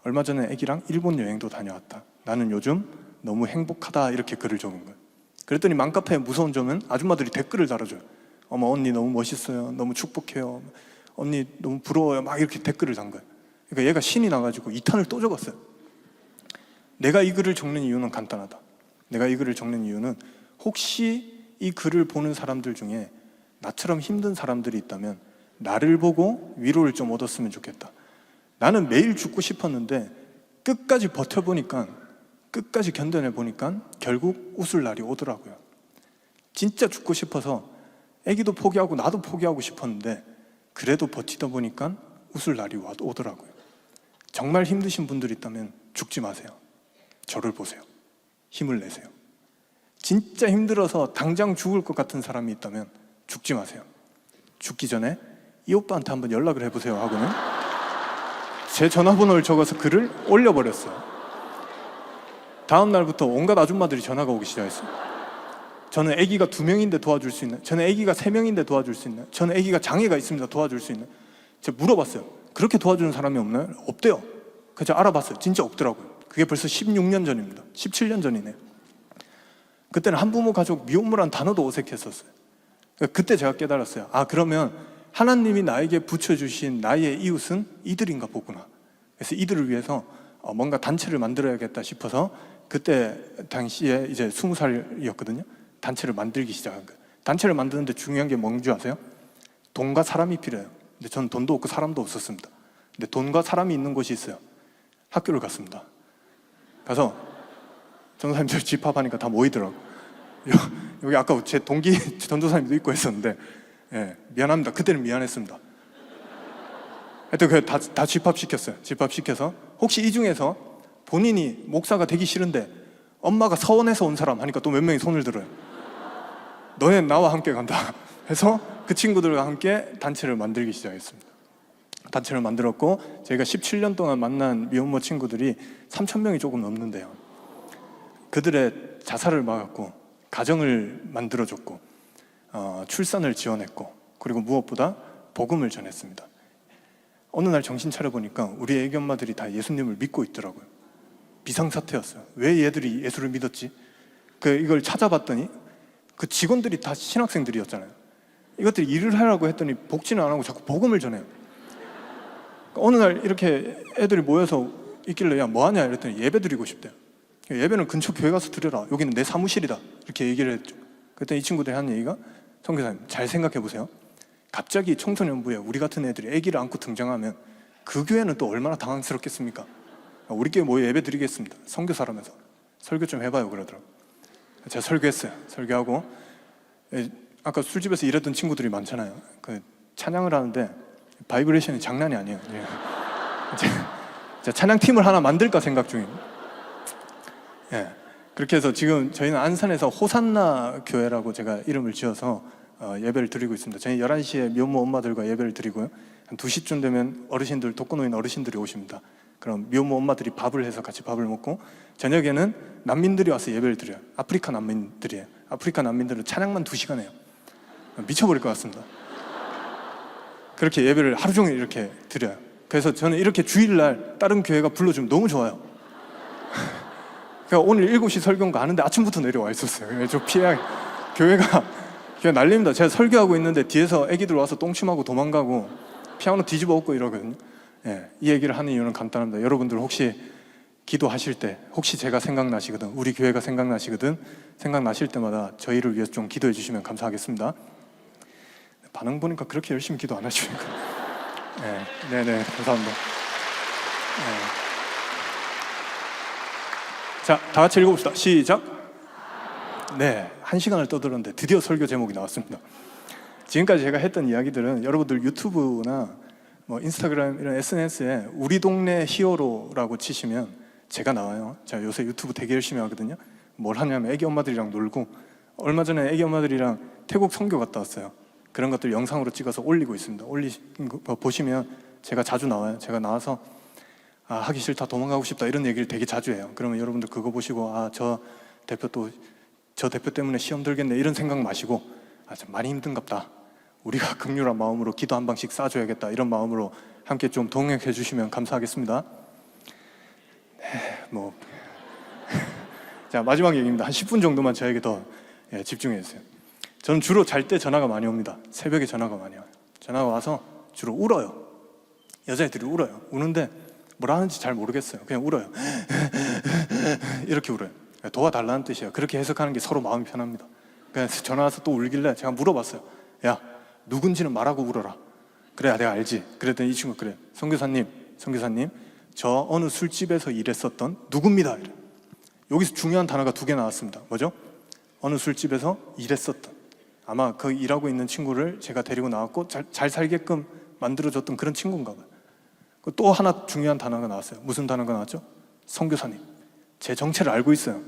얼마 전에 아기랑 일본 여행도 다녀왔다. 나는 요즘 너무 행복하다 이렇게 글을 적은 거예요. 그랬더니 맘카페의 무서운 점은 아줌마들이 댓글을 달아줘요. 어머 언니 너무 멋있어요. 너무 축복해요. 언니 너무 부러워요. 막 이렇게 댓글을 단 거예요. 그러니까 얘가 신이 나가지고 2탄을 또 적었어요. 내가 이 글을 적는 이유는 간단하다. 내가 이 글을 적는 이유는 혹시 이 글을 보는 사람들 중에 나처럼 힘든 사람들이 있다면 나를 보고 위로를 좀 얻었으면 좋겠다. 나는 매일 죽고 싶었는데 끝까지 버텨보니까, 끝까지 견뎌내보니까 결국 웃을 날이 오더라고요. 진짜 죽고 싶어서 아기도 포기하고 나도 포기하고 싶었는데 그래도 버티다 보니까 웃을 날이 오더라고요. 정말 힘드신 분들이 있다면 죽지 마세요. 저를 보세요. 힘을 내세요. 진짜 힘들어서 당장 죽을 것 같은 사람이 있다면 죽지 마세요. 죽기 전에 이 오빠한테 한번 연락을 해보세요 하고는 제 전화번호를 적어서 글을 올려버렸어요. 다음 날부터 온갖 아줌마들이 전화가 오기 시작했어요. 저는 아기가 2명인데 도와줄 수 있나요? 저는 아기가 3명인데 도와줄 수 있나요? 저는 아기가 장애가 있습니다. 도와줄 수 있나요? 제가 물어봤어요. 그렇게 도와주는 사람이 없나요? 없대요. 그래서 제가 알아봤어요. 진짜 없더라고요. 그게 벌써 16년 전입니다. 17년 전이네요. 그때는 한부모 가족 미혼모란 단어도 어색했었어요. 그때 제가 깨달았어요. 아, 그러면 하나님이 나에게 붙여주신 나의 이웃은 이들인가 보구나. 그래서 이들을 위해서 뭔가 단체를 만들어야겠다 싶어서 그때 당시에 이제 20살이었거든요. 단체를 만들기 시작한 거예요. 단체를 만드는데 중요한 게 뭔지 아세요? 돈과 사람이 필요해요. 근데 저는 돈도 없고 사람도 없었습니다. 근데 돈과 사람이 있는 곳이 있어요. 학교를 갔습니다. 가서 전도사님 저 집합하니까 다 모이더라고. 여기 아까 제 동기 전도사님도 있고 했었는데, 예, 미안합니다. 그때는 미안했습니다. 하여튼 그 다 집합시켰어요. 집합시켜서 혹시 이 중에서 본인이 목사가 되기 싫은데 엄마가 서원해서 온 사람 하니까 또 몇 명이 손을 들어요. 너네 나와 함께 간다 해서 그 친구들과 함께 단체를 만들기 시작했습니다. 단체를 만들었고 저희가 17년 동안 만난 미혼모 친구들이 3,000명이 조금 넘는데요. 그들의 자살을 막았고 가정을 만들어줬고 출산을 지원했고 그리고 무엇보다 복음을 전했습니다. 어느 날 정신 차려보니까 우리 애기 엄마들이 다 예수님을 믿고 있더라고요. 비상사태였어요. 왜 얘들이 예수를 믿었지? 이걸 찾아봤더니 그 직원들이 다 신학생들이었잖아요. 이것들이 일을 하라고 했더니 복지는 안 하고 자꾸 복음을 전해요. 어느 날 이렇게 애들이 모여서 있길래 야 뭐하냐 이랬더니 예배 드리고 싶대요. 예배는 근처 교회 가서 드려라. 여기는 내 사무실이다. 이렇게 얘기를 했죠. 그랬더니 이 친구들이 한 얘기가 선교사님 잘 생각해 보세요. 갑자기 청소년부에 우리 같은 애들이 아기를 안고 등장하면 그 교회는 또 얼마나 당황스럽겠습니까? 우리 교회 모여 예배 드리겠습니다. 선교사라면서 설교 좀 해봐요 그러더라고요. 제가 설교했어요. 설교하고 아까 술집에서 일했던 친구들이 많잖아요. 그 찬양을 하는데 바이브레이션이 장난이 아니에요. 제가 찬양팀을 하나 만들까 생각 중입니다. 예. 그렇게 해서 지금 저희는 안산에서 호산나 교회라고 제가 이름을 지어서 예배를 드리고 있습니다. 저희 11시에 미혼모 엄마들과 예배를 드리고요. 한 2시쯤 되면 어르신들, 독거노인 어르신들이 오십니다. 그럼 미혼모 엄마들이 밥을 해서 같이 밥을 먹고 저녁에는 난민들이 와서 예배를 드려요. 아프리카 난민들이에요. 아프리카 난민들은 찬양만 2시간 해요. 미쳐버릴 것 같습니다. 그렇게 예배를 하루 종일 이렇게 드려요. 그래서 저는 이렇게 주일날 다른 교회가 불러주면 너무 좋아요. 그러니까 오늘 7시 설교인 거 아는데 아침부터 내려와 있었어요. 저 피해 교회가 난립니다. 제가 설교하고 있는데 뒤에서 애기들 와서 똥침하고 도망가고 피아노 뒤집어 엎고 이러거든요. 예, 이 얘기를 하는 이유는 간단합니다. 여러분들 혹시 기도하실 때 혹시 제가 생각나시거든, 우리 교회가 생각나시거든, 생각나실 때마다 저희를 위해서 좀 기도해 주시면 감사하겠습니다. 반응 보니까 그렇게 열심히 기도 안 하시니까. 네네, 감사합니다. 자, 다 같이 읽어봅시다. 시작. 네, 1시간을 떠들었는데 드디어 설교 제목이 나왔습니다. 지금까지 제가 했던 이야기들은 여러분들 유튜브나 뭐 인스타그램 이런 SNS에 우리 동네 히어로라고 치시면 제가 나와요. 제가 요새 유튜브 되게 열심히 하거든요. 뭘 하냐면 애기 엄마들이랑 놀고, 얼마 전에 애기 엄마들이랑 태국 선교 갔다 왔어요. 그런 것들 영상으로 찍어서 올리고 있습니다. 보시면 제가 자주 나와요. 제가 나와서 하기 싫다, 도망가고 싶다 이런 얘기를 되게 자주 해요. 그러면 여러분들 그거 보시고 저 대표 때문에 시험 들겠네 이런 생각 마시고 좀 많이 힘든갑다, 우리가 긍휼한 마음으로 기도 한 방씩 쏴줘야겠다 이런 마음으로 함께 좀 동행해 주시면 감사하겠습니다. 자, 마지막 얘기입니다. 한 10분 정도만 저에게 더 집중해 주세요. 저는 주로 잘 때 전화가 많이 옵니다. 새벽에 전화가 많이 와요. 전화가 와서 주로 울어요. 여자애들이 울어요. 우는데 뭐라 하는지 잘 모르겠어요. 그냥 울어요. 이렇게 울어요. 도와달라는 뜻이에요. 그렇게 해석하는 게 서로 마음이 편합니다. 그래서 전화 와서 또 울길래 제가 물어봤어요. 야, 누군지는 말하고 울어라. 그래, 내가 알지. 그랬더니 이 친구가 그래, 선교사님 저 어느 술집에서 일했었던 누굽니다. 이래. 여기서 중요한 단어가 2개 나왔습니다. 뭐죠? 어느 술집에서 일했었던. 아마 그 일하고 있는 친구를 제가 데리고 나왔고 잘 살게끔 만들어줬던 그런 친구인가 봐요. 또 하나 중요한 단어가 나왔어요. 무슨 단어가 나왔죠? 선교사님, 제 정체를 알고 있어요.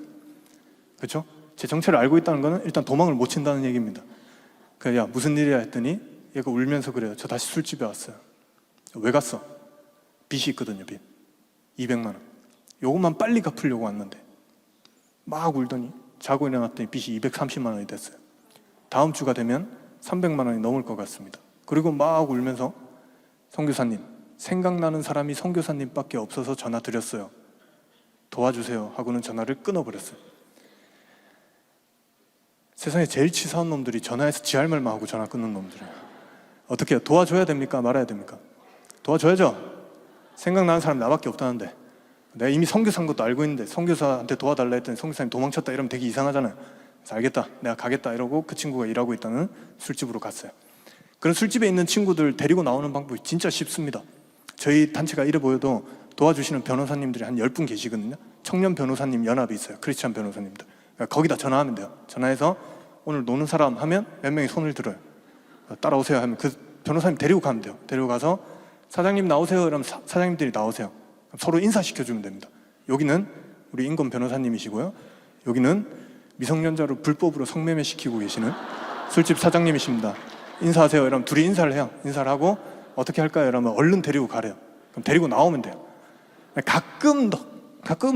그렇죠? 제 정체를 알고 있다는 거는 일단 도망을 못 친다는 얘기입니다. 그래서 야, 무슨 일이야 했더니 얘가 울면서 그래요. 저 다시 술집에 왔어요. 왜 갔어? 빚이 있거든요. 빚 200만 원. 요것만 빨리 갚으려고 왔는데 막 울더니 자고 일어났더니 빚이 230만 원이 됐어요. 다음 주가 되면 300만 원이 넘을 것 같습니다. 그리고 막 울면서 선교사님, 생각나는 사람이 선교사님밖에 없어서 전화 드렸어요. 도와주세요 하고는 전화를 끊어버렸어요. 세상에 제일 치사한 놈들이 전화해서 지할 말만 하고 전화 끊는 놈들이에요. 어떻게 해요? 도와줘야 됩니까? 말아야 됩니까? 도와줘야죠. 생각나는 사람 나밖에 없다는데 내가 이미 선교사인 것도 알고 있는데 선교사한테 도와달라 했더니 선교사님 도망쳤다 이러면 되게 이상하잖아요. 그래서 알겠다, 내가 가겠다 이러고 그 친구가 일하고 있다는 술집으로 갔어요. 그런 술집에 있는 친구들 데리고 나오는 방법이 진짜 쉽습니다. 저희 단체가 이래 보여도 도와주시는 변호사님들이 한 10분 계시거든요. 청년 변호사님 연합이 있어요. 크리스찬 변호사님들. 그러니까 거기다 전화하면 돼요. 전화해서 오늘 노는 사람 하면 몇 명이 손을 들어요. 따라오세요 하면 그 변호사님 데리고 가면 돼요. 데리고 가서 사장님 나오세요 그러면 사장님들이 나오세요. 서로 인사시켜주면 됩니다. 여기는 우리 인권 변호사님이시고요, 여기는 미성년자를 불법으로 성매매 시키고 계시는 술집 사장님이십니다. 인사하세요 이러면 둘이 인사를 해요. 인사를 하고 어떻게 할까요? 이러면 얼른 데리고 가래요. 그럼 데리고 나오면 돼요. 가끔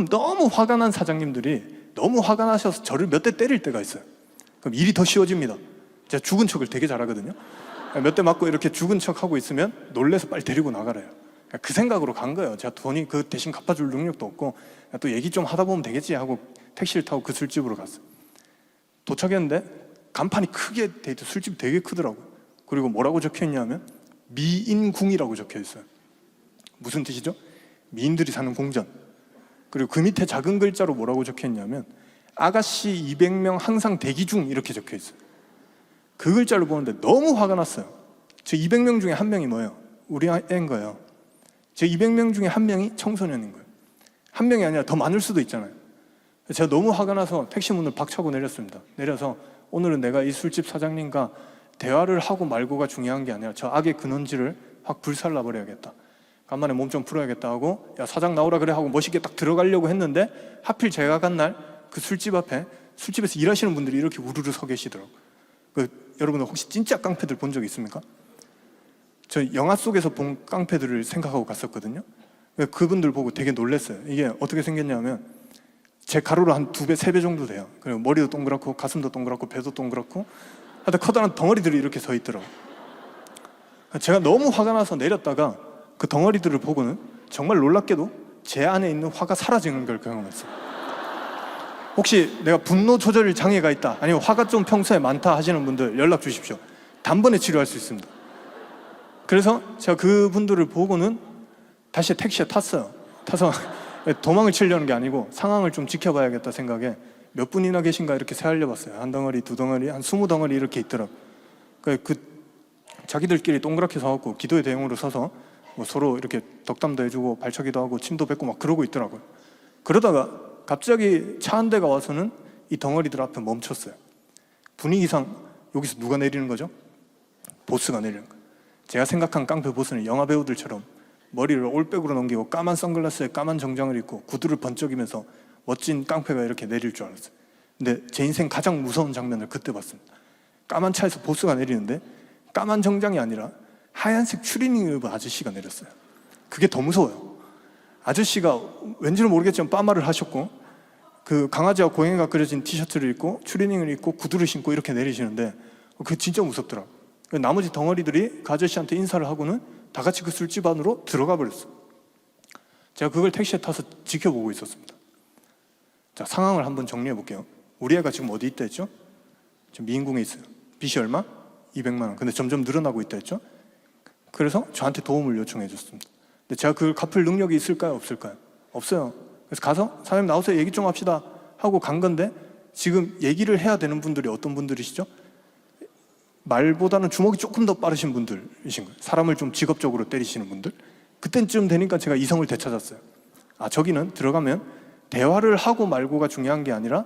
너무 화가 난 사장님들이 너무 화가 나셔서 저를 몇 대 때릴 때가 있어요. 그럼 일이 더 쉬워집니다. 제가 죽은 척을 되게 잘하거든요. 몇 대 맞고 이렇게 죽은 척 하고 있으면 놀래서 빨리 데리고 나가래요. 그 생각으로 간 거예요. 제가 돈이 그 대신 갚아줄 능력도 없고 또 얘기 좀 하다 보면 되겠지 하고 택시를 타고 그 술집으로 갔어요. 도착했는데 간판이 크게 돼 있고 술집이 되게 크더라고요. 그리고 뭐라고 적혀있냐면 미인궁이라고 적혀있어요. 무슨 뜻이죠? 미인들이 사는 궁전. 그리고 그 밑에 작은 글자로 뭐라고 적혀있냐면 아가씨 200명 항상 대기 중 이렇게 적혀있어요. 그 글자를 보는데 너무 화가 났어요. 저 200명 중에 한 명이 뭐예요? 우리 애인 거예요. 저 200명 중에 한 명이 청소년인 거예요. 한 명이 아니라 더 많을 수도 있잖아요. 제가 너무 화가 나서 택시 문을 박차고 내렸습니다. 내려서 오늘은 내가 이 술집 사장님과 대화를 하고 말고가 중요한 게 아니라 저 악의 근원지를 확 불살라 버려야겠다. 간만에 몸 좀 풀어야겠다 하고 야 사장 나오라 그래 하고 멋있게 딱 들어가려고 했는데 하필 제가 간 날 그 술집 앞에 술집에서 일하시는 분들이 이렇게 우르르 서 계시더라고요. 여러분들 혹시 진짜 깡패들 본 적 있습니까? 저 영화 속에서 본 깡패들을 생각하고 갔었거든요. 그분들 보고 되게 놀랐어요. 이게 어떻게 생겼냐면 제 가로로 한 2배, 3배 정도 돼요. 그리고 머리도 동그랗고 가슴도 동그랗고 배도 동그랗고 하여튼 커다란 덩어리들이 이렇게 서 있더라고요. 제가 너무 화가 나서 내렸다가 그 덩어리들을 보고는 정말 놀랍게도 제 안에 있는 화가 사라지는 걸 경험했어요. 혹시 내가 분노 조절 장애가 있다, 아니면 화가 좀 평소에 많다 하시는 분들 연락 주십시오. 단번에 치료할 수 있습니다. 그래서 제가 그분들을 보고는 다시 택시에 탔어요. 타서 도망을 치려는 게 아니고 상황을 좀 지켜봐야겠다 생각에 몇 분이나 계신가 이렇게 세알려 봤어요. 한 덩어리, 2덩어리, 한 20덩어리 이렇게 있더라고요. 자기들끼리 동그랗게 서갖고 기도의 대용으로 서서 뭐 서로 이렇게 덕담도 해주고 발차기도 하고 침도 뱉고 막 그러고 있더라고요. 그러다가 갑자기 차 한 대가 와서는 이 덩어리들 앞에 멈췄어요. 분위기상 여기서 누가 내리는 거죠? 보스가 내리는 거예요. 제가 생각한 깡패 보스는 영화 배우들처럼 머리를 올백으로 넘기고 까만 선글라스에 까만 정장을 입고 구두를 번쩍이면서 멋진 깡패가 이렇게 내릴 줄 알았어요. 근데 제 인생 가장 무서운 장면을 그때 봤습니다. 까만 차에서 보스가 내리는데 까만 정장이 아니라 하얀색 추리닝을 입은 아저씨가 내렸어요. 그게 더 무서워요. 아저씨가 왠지는 모르겠지만 빠마를 하셨고 그 강아지와 고양이가 그려진 티셔츠를 입고 추리닝을 입고 구두를 신고 이렇게 내리시는데 그게 진짜 무섭더라고요. 나머지 덩어리들이 그 아저씨한테 인사를 하고는 다 같이 그 술집 안으로 들어가 버렸어요. 제가 그걸 택시에 타서 지켜보고 있었습니다. 자, 상황을 한번 정리해 볼게요. 우리 애가 지금 어디 있다 했죠? 지금 미인궁에 있어요. 빚이 얼마? 200만 원. 근데 점점 늘어나고 있다 했죠? 그래서 저한테 도움을 요청해 줬습니다. 근데 제가 그걸 갚을 능력이 있을까요? 없을까요? 없어요. 그래서 가서 사장님 나오세요. 얘기 좀 합시다 하고 간 건데 지금 얘기를 해야 되는 분들이 어떤 분들이시죠? 말보다는 주먹이 조금 더 빠르신 분들이신 거예요. 사람을 좀 직업적으로 때리시는 분들. 그때쯤 되니까 제가 이성을 되찾았어요. 아, 저기는 들어가면 대화를 하고 말고가 중요한 게 아니라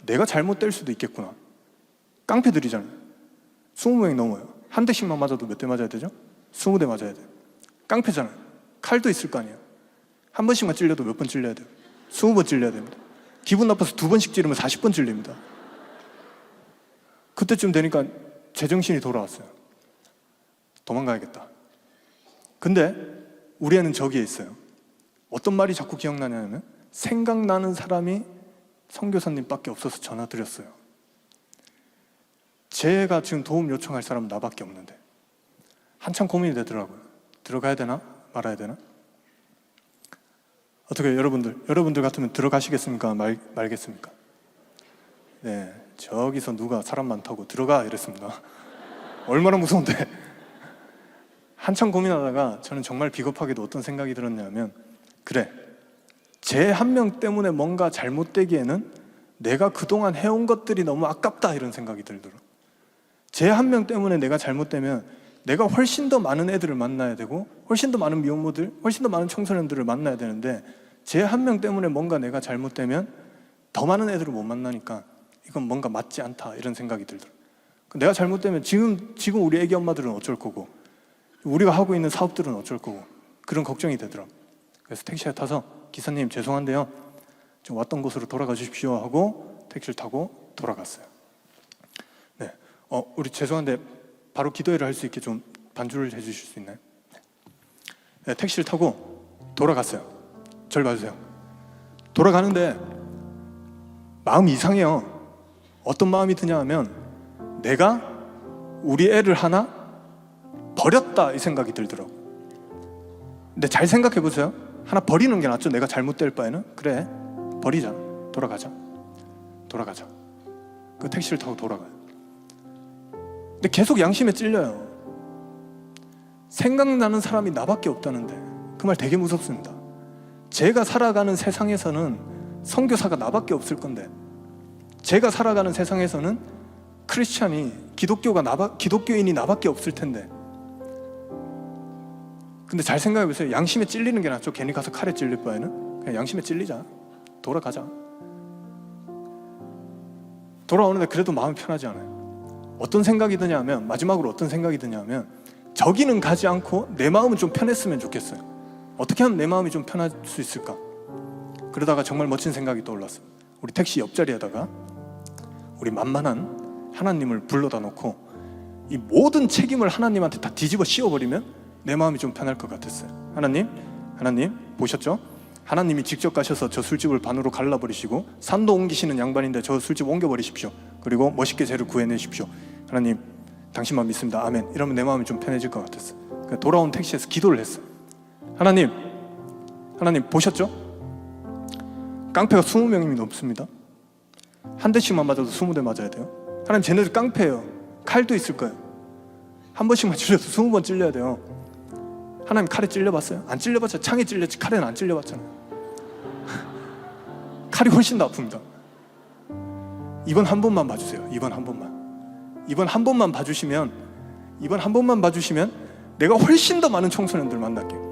내가 잘못 될 수도 있겠구나. 깡패들이잖아요. 20명이 넘어요. 한 대씩만 맞아도 몇 대 맞아야 되죠? 20대 맞아야 돼요. 깡패잖아요. 칼도 있을 거 아니에요. 한 번씩만 찔려도 몇 번 찔려야 돼요? 20번 찔려야 됩니다. 기분 나빠서 2번씩 찌르면 40번 찔립니다. 그때쯤 되니까 제정신이 돌아왔어요. 도망가야겠다. 근데 우리 애는 저기에 있어요. 어떤 말이 자꾸 기억나냐면 생각나는 사람이 선교사님밖에 없어서 전화 드렸어요. 제가 지금 도움 요청할 사람은 나밖에 없는데 한참 고민이 되더라고요. 들어가야 되나 말아야 되나? 어떻게 여러분들 같으면 들어가시겠습니까? 말겠습니까? 네, 저기서 누가 사람 많다고 들어가 이랬습니다. 얼마나 무서운데. 한참 고민하다가 저는 정말 비겁하게도 어떤 생각이 들었냐면 그래, 쟤 한 명 때문에 뭔가 잘못되기에는 내가 그동안 해온 것들이 너무 아깝다 이런 생각이 들더라고요. 쟤 한 명 때문에 내가 잘못되면 내가 훨씬 더 많은 애들을 만나야 되고 훨씬 더 많은 미혼모들, 훨씬 더 많은 청소년들을 만나야 되는데 쟤 한 명 때문에 뭔가 내가 잘못되면 더 많은 애들을 못 만나니까 이건 뭔가 맞지 않다 이런 생각이 들더라고요. 내가 잘못되면 지금 우리 애기 엄마들은 어쩔 거고 우리가 하고 있는 사업들은 어쩔 거고 그런 걱정이 되더라고요. 그래서 택시에 타서 기사님 죄송한데요 좀 왔던 곳으로 돌아가 주십시오 하고 택시를 타고 돌아갔어요. 네, 우리 죄송한데 바로 기도회를 할 수 있게 좀 반주를 해주실 수 있나요? 네, 택시를 타고 돌아갔어요. 절 봐주세요. 돌아가는데 마음이 이상해요. 어떤 마음이 드냐 하면 내가 우리 애를 하나 버렸다 이 생각이 들더라고요. 근데 잘 생각해 보세요. 하나 버리는 게 낫죠. 내가 잘못될 바에는. 그래, 버리자. 돌아가자. 그 택시를 타고 돌아가요. 근데 계속 양심에 찔려요. 생각나는 사람이 나밖에 없다는데 그 말 되게 무섭습니다. 제가 살아가는 세상에서는 선교사가 나밖에 없을 건데 제가 살아가는 세상에서는 기독교인이 나밖에 없을 텐데 근데 잘 생각해 보세요. 양심에 찔리는 게 낫죠. 괜히 가서 칼에 찔릴 바에는 그냥 양심에 찔리자. 돌아가자. 돌아오는데 그래도 마음이 편하지 않아요. 어떤 생각이 드냐면 마지막으로 어떤 생각이 드냐면 저기는 가지 않고 내 마음은 좀 편했으면 좋겠어요. 어떻게 하면 내 마음이 좀 편할 수 있을까? 그러다가 정말 멋진 생각이 떠올랐어요. 우리 택시 옆자리에다가 우리 만만한 하나님을 불러다 놓고 이 모든 책임을 하나님한테 다 뒤집어 씌워버리면 내 마음이 좀 편할 것 같았어요. 하나님 보셨죠? 하나님이 직접 가셔서 저 술집을 반으로 갈라버리시고 산도 옮기시는 양반인데 저 술집 옮겨버리십시오. 그리고 멋있게 쟤를 구해내십시오. 하나님 당신만 믿습니다. 아멘. 이러면 내 마음이 좀 편해질 것 같았어요. 그러니까 돌아온 택시에서 기도를 했어요. 하나님 보셨죠? 깡패가 20명이 넘습니다. 한 대씩만 맞아도 20대 맞아야 돼요. 하나님 쟤네들 깡패예요. 칼도 있을 거예요. 한 번씩만 찔려도 20번 찔려야 돼요. 하나님 칼에 찔려봤어요? 안 찔려봤죠. 창에 찔렸지 칼에는 안 찔려봤잖아요. 칼이 훨씬 더 아픕니다. 이번 한 번만 봐주세요. 이번 한 번만 봐주시면 내가 훨씬 더 많은 청소년들 만날게요.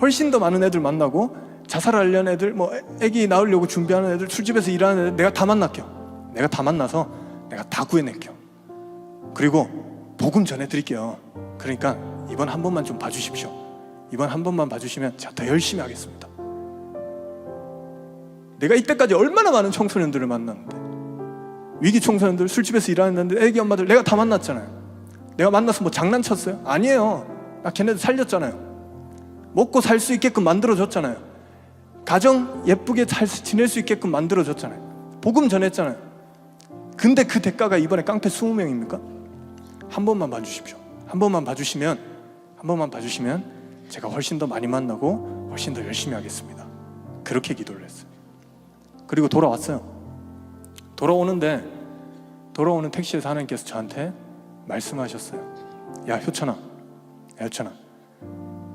훨씬 더 많은 애들 만나고 자살하려는 애들, 뭐 애기 낳으려고 준비하는 애들, 술집에서 일하는 애들 내가 다 만날게요. 내가 다 만나서 내가 다 구해낼게요. 그리고 복음 전해드릴게요. 그러니까 이번 한 번만 좀 봐주십시오. 이번 한 번만 봐주시면 제가 더 열심히 하겠습니다. 내가 이때까지 얼마나 많은 청소년들을 만났는데, 위기 청소년들, 술집에서 일하는 애들, 애기 엄마들 내가 다 만났잖아요. 내가 만나서 뭐 장난쳤어요? 아니에요. 나 걔네들 살렸잖아요. 먹고 살 수 있게끔 만들어줬잖아요. 가정 예쁘게 잘 지낼 수 있게끔 만들어줬잖아요. 복음 전했잖아요. 근데 그 대가가 이번에 깡패 20명입니까? 한 번만 봐주십시오. 한 번만 봐주시면 제가 훨씬 더 많이 만나고 훨씬 더 열심히 하겠습니다. 그렇게 기도를 했어요. 그리고 돌아왔어요. 돌아오는 택시에서 하나님께서 저한테 말씀하셨어요. 야 효천아,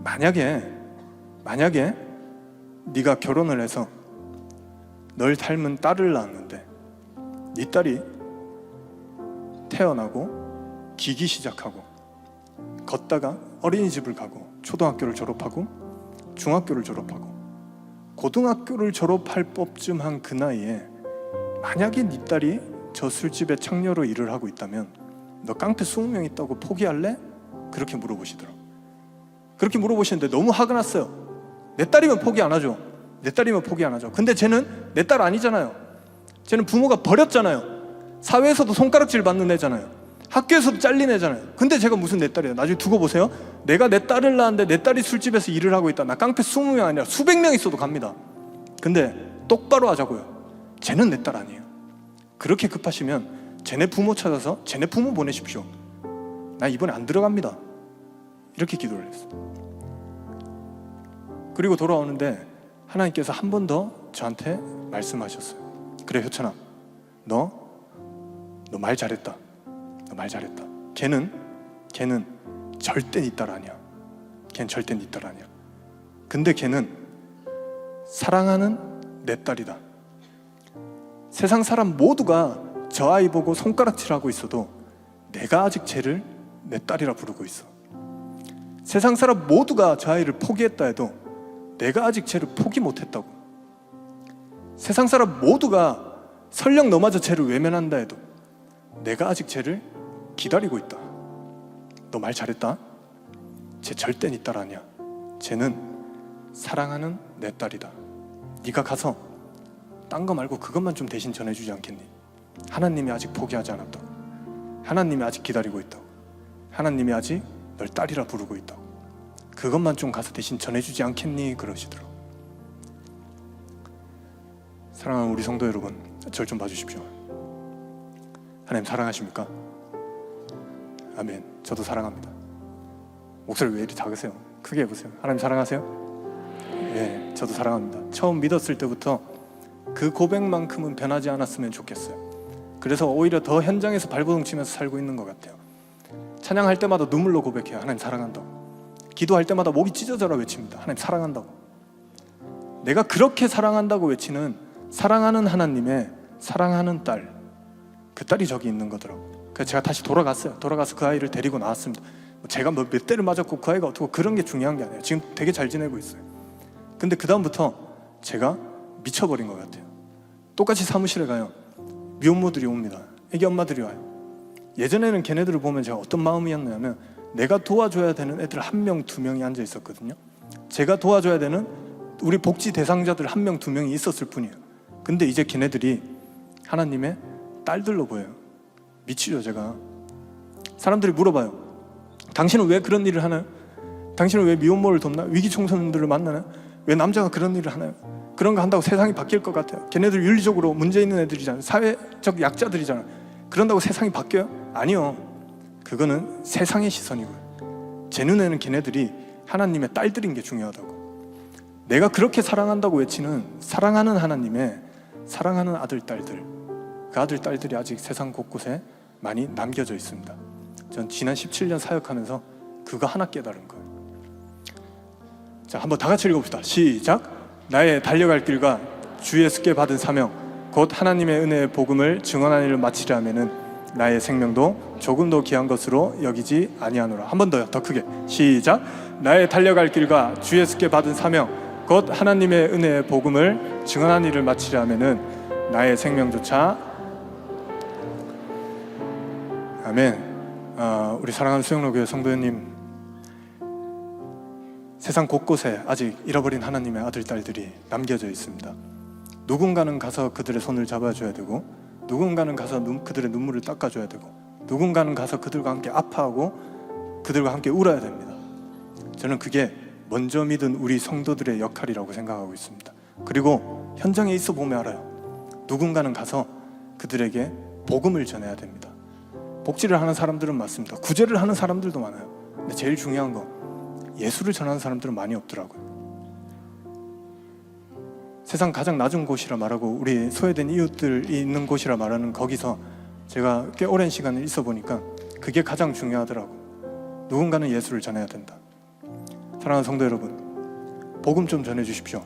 만약에 네가 결혼을 해서 널 닮은 딸을 낳았는데 네 딸이 태어나고 기기 시작하고 걷다가 어린이집을 가고 초등학교를 졸업하고 중학교를 졸업하고 고등학교를 졸업할 법쯤 한 그 나이에 만약에 네 딸이 저 술집에 창녀로 일을 하고 있다면 너 깡패 20명 있다고 포기할래? 그렇게 물어보시더라고. 그렇게 물어보시는데 너무 화가 났어요. 내 딸이면 포기 안 하죠. 근데 쟤는 내 딸 아니잖아요. 쟤는 부모가 버렸잖아요. 사회에서도 손가락질 받는 애잖아요. 학교에서도 잘린 애잖아요. 근데 제가 무슨 내 딸이야. 나중에 두고 보세요. 내가 내 딸을 낳았는데 내 딸이 술집에서 일을 하고 있다. 나 깡패 20명 아니라 수백 명 있어도 갑니다. 근데 똑바로 하자고요. 쟤는 내 딸 아니에요. 그렇게 급하시면 쟤네 부모 찾아서 쟤네 부모 보내십시오. 나 이번에 안 들어갑니다. 이렇게 기도를 했어요. 그리고 돌아오는데 하나님께서 한 번 더 저한테 말씀하셨어요. 그래 효천아, 너 말 잘했다. 걔는 절대 네 딸 아니야. 근데 걔는 사랑하는 내 딸이다. 세상 사람 모두가 저 아이 보고 손가락질하고 있어도 내가 아직 쟤를 내 딸이라 부르고 있어. 세상 사람 모두가 저 아이를 포기했다 해도 내가 아직 쟤를 포기 못했다고. 세상 사람 모두가 설령 너마저 쟤를 외면한다 해도 내가 아직 쟤를 기다리고 있다. 너 말 잘했다. 쟤 절대 네 딸 아니야. 쟤는 사랑하는 내 딸이다. 네가 가서 딴 거 말고 그것만 좀 대신 전해주지 않겠니? 하나님이 아직 포기하지 않았다고. 하나님이 아직 기다리고 있다고. 하나님이 아직 널 딸이라 부르고 있다고. 그것만 좀 가서 대신 전해주지 않겠니? 그러시더라고. 사랑하는 우리 성도 여러분, 절 좀 봐주십시오. 하나님 사랑하십니까? 아멘. 저도 사랑합니다. 목소리 왜 이리 작으세요? 크게 해보세요. 하나님 사랑하세요? 예, 저도 사랑합니다. 처음 믿었을 때부터 그 고백만큼은 변하지 않았으면 좋겠어요. 그래서 오히려 더 현장에서 발버둥 치면서 살고 있는 것 같아요. 찬양할 때마다 눈물로 고백해요. 하나님 사랑한다고. 기도할 때마다 목이 찢어져라 외칩니다. 하나님 사랑한다고. 내가 그렇게 사랑한다고 외치는 사랑하는 하나님의 사랑하는 딸, 그 딸이 저기 있는 거더라고요. 그래서 제가 다시 돌아가서 그 아이를 데리고 나왔습니다. 제가 몇 대를 맞았고 그 아이가 어떻고 그런 게 중요한 게 아니에요. 지금 되게 잘 지내고 있어요. 근데 그 다음부터 제가 미쳐버린 것 같아요. 똑같이 사무실에 가요. 미혼모들이 옵니다. 애기 엄마들이 와요. 예전에는 걔네들을 보면 제가 어떤 마음이었냐면 내가 도와줘야 되는 애들 1명, 2명이 앉아 있었거든요. 제가 도와줘야 되는 우리 복지 대상자들 1명, 2명이 있었을 뿐이에요. 근데 이제 걔네들이 하나님의 딸들로 보여요. 미치죠. 제가 사람들이 물어봐요. 당신은 왜 그런 일을 하나요? 당신은 왜 미혼모를 돕나요? 위기 청소년들을 만나나요? 왜 남자가 그런 일을 하나요? 그런 거 한다고 세상이 바뀔 것 같아요? 걔네들 윤리적으로 문제 있는 애들이잖아요. 사회적 약자들이잖아요. 그런다고 세상이 바뀌어요? 아니요. 그거는 세상의 시선이고요. 제 눈에는 걔네들이 하나님의 딸들인 게 중요하다고. 내가 그렇게 사랑한다고 외치는 사랑하는 하나님의 사랑하는 아들, 딸들, 그 아들, 딸들이 아직 세상 곳곳에 많이 남겨져 있습니다. 전 지난 17년 사역하면서 그거 하나 깨달은 거예요. 자, 한번 다 같이 읽어봅시다. 시작. 나의 달려갈 길과 주예수께 받은 사명 곧 하나님의 은혜의 복음을 증언하는 일을 마치려 하면은 나의 생명도 조금도 귀한 것으로 여기지 아니하노라. 한 번 더요. 더 크게. 시작. 나의 달려갈 길과 주예수께 받은 사명 곧 하나님의 은혜의 복음을 증언하는 일을 마치려 하면은 나의 생명조차. 아멘. 우리 사랑하는 수영로교회 성도님, 세상 곳곳에 아직 잃어버린 하나님의 아들, 딸들이 남겨져 있습니다. 누군가는 가서 그들의 손을 잡아줘야 되고, 누군가는 가서 그들의 눈물을 닦아줘야 되고, 누군가는 가서 그들과 함께 아파하고 그들과 함께 울어야 됩니다. 저는 그게 먼저 믿은 우리 성도들의 역할이라고 생각하고 있습니다. 그리고 현장에 있어 보면 알아요. 누군가는 가서 그들에게 복음을 전해야 됩니다. 복지를 하는 사람들은 많습니다. 구제를 하는 사람들도 많아요. 근데 제일 중요한 건 예수를 전하는 사람들은 많이 없더라고요. 세상 가장 낮은 곳이라 말하고 우리 소외된 이웃들이 있는 곳이라 말하는 거기서 제가 꽤 오랜 시간을 있어 보니까 그게 가장 중요하더라고요. 누군가는 예수를 전해야 된다. 사랑하는 성도 여러분, 복음 좀 전해주십시오.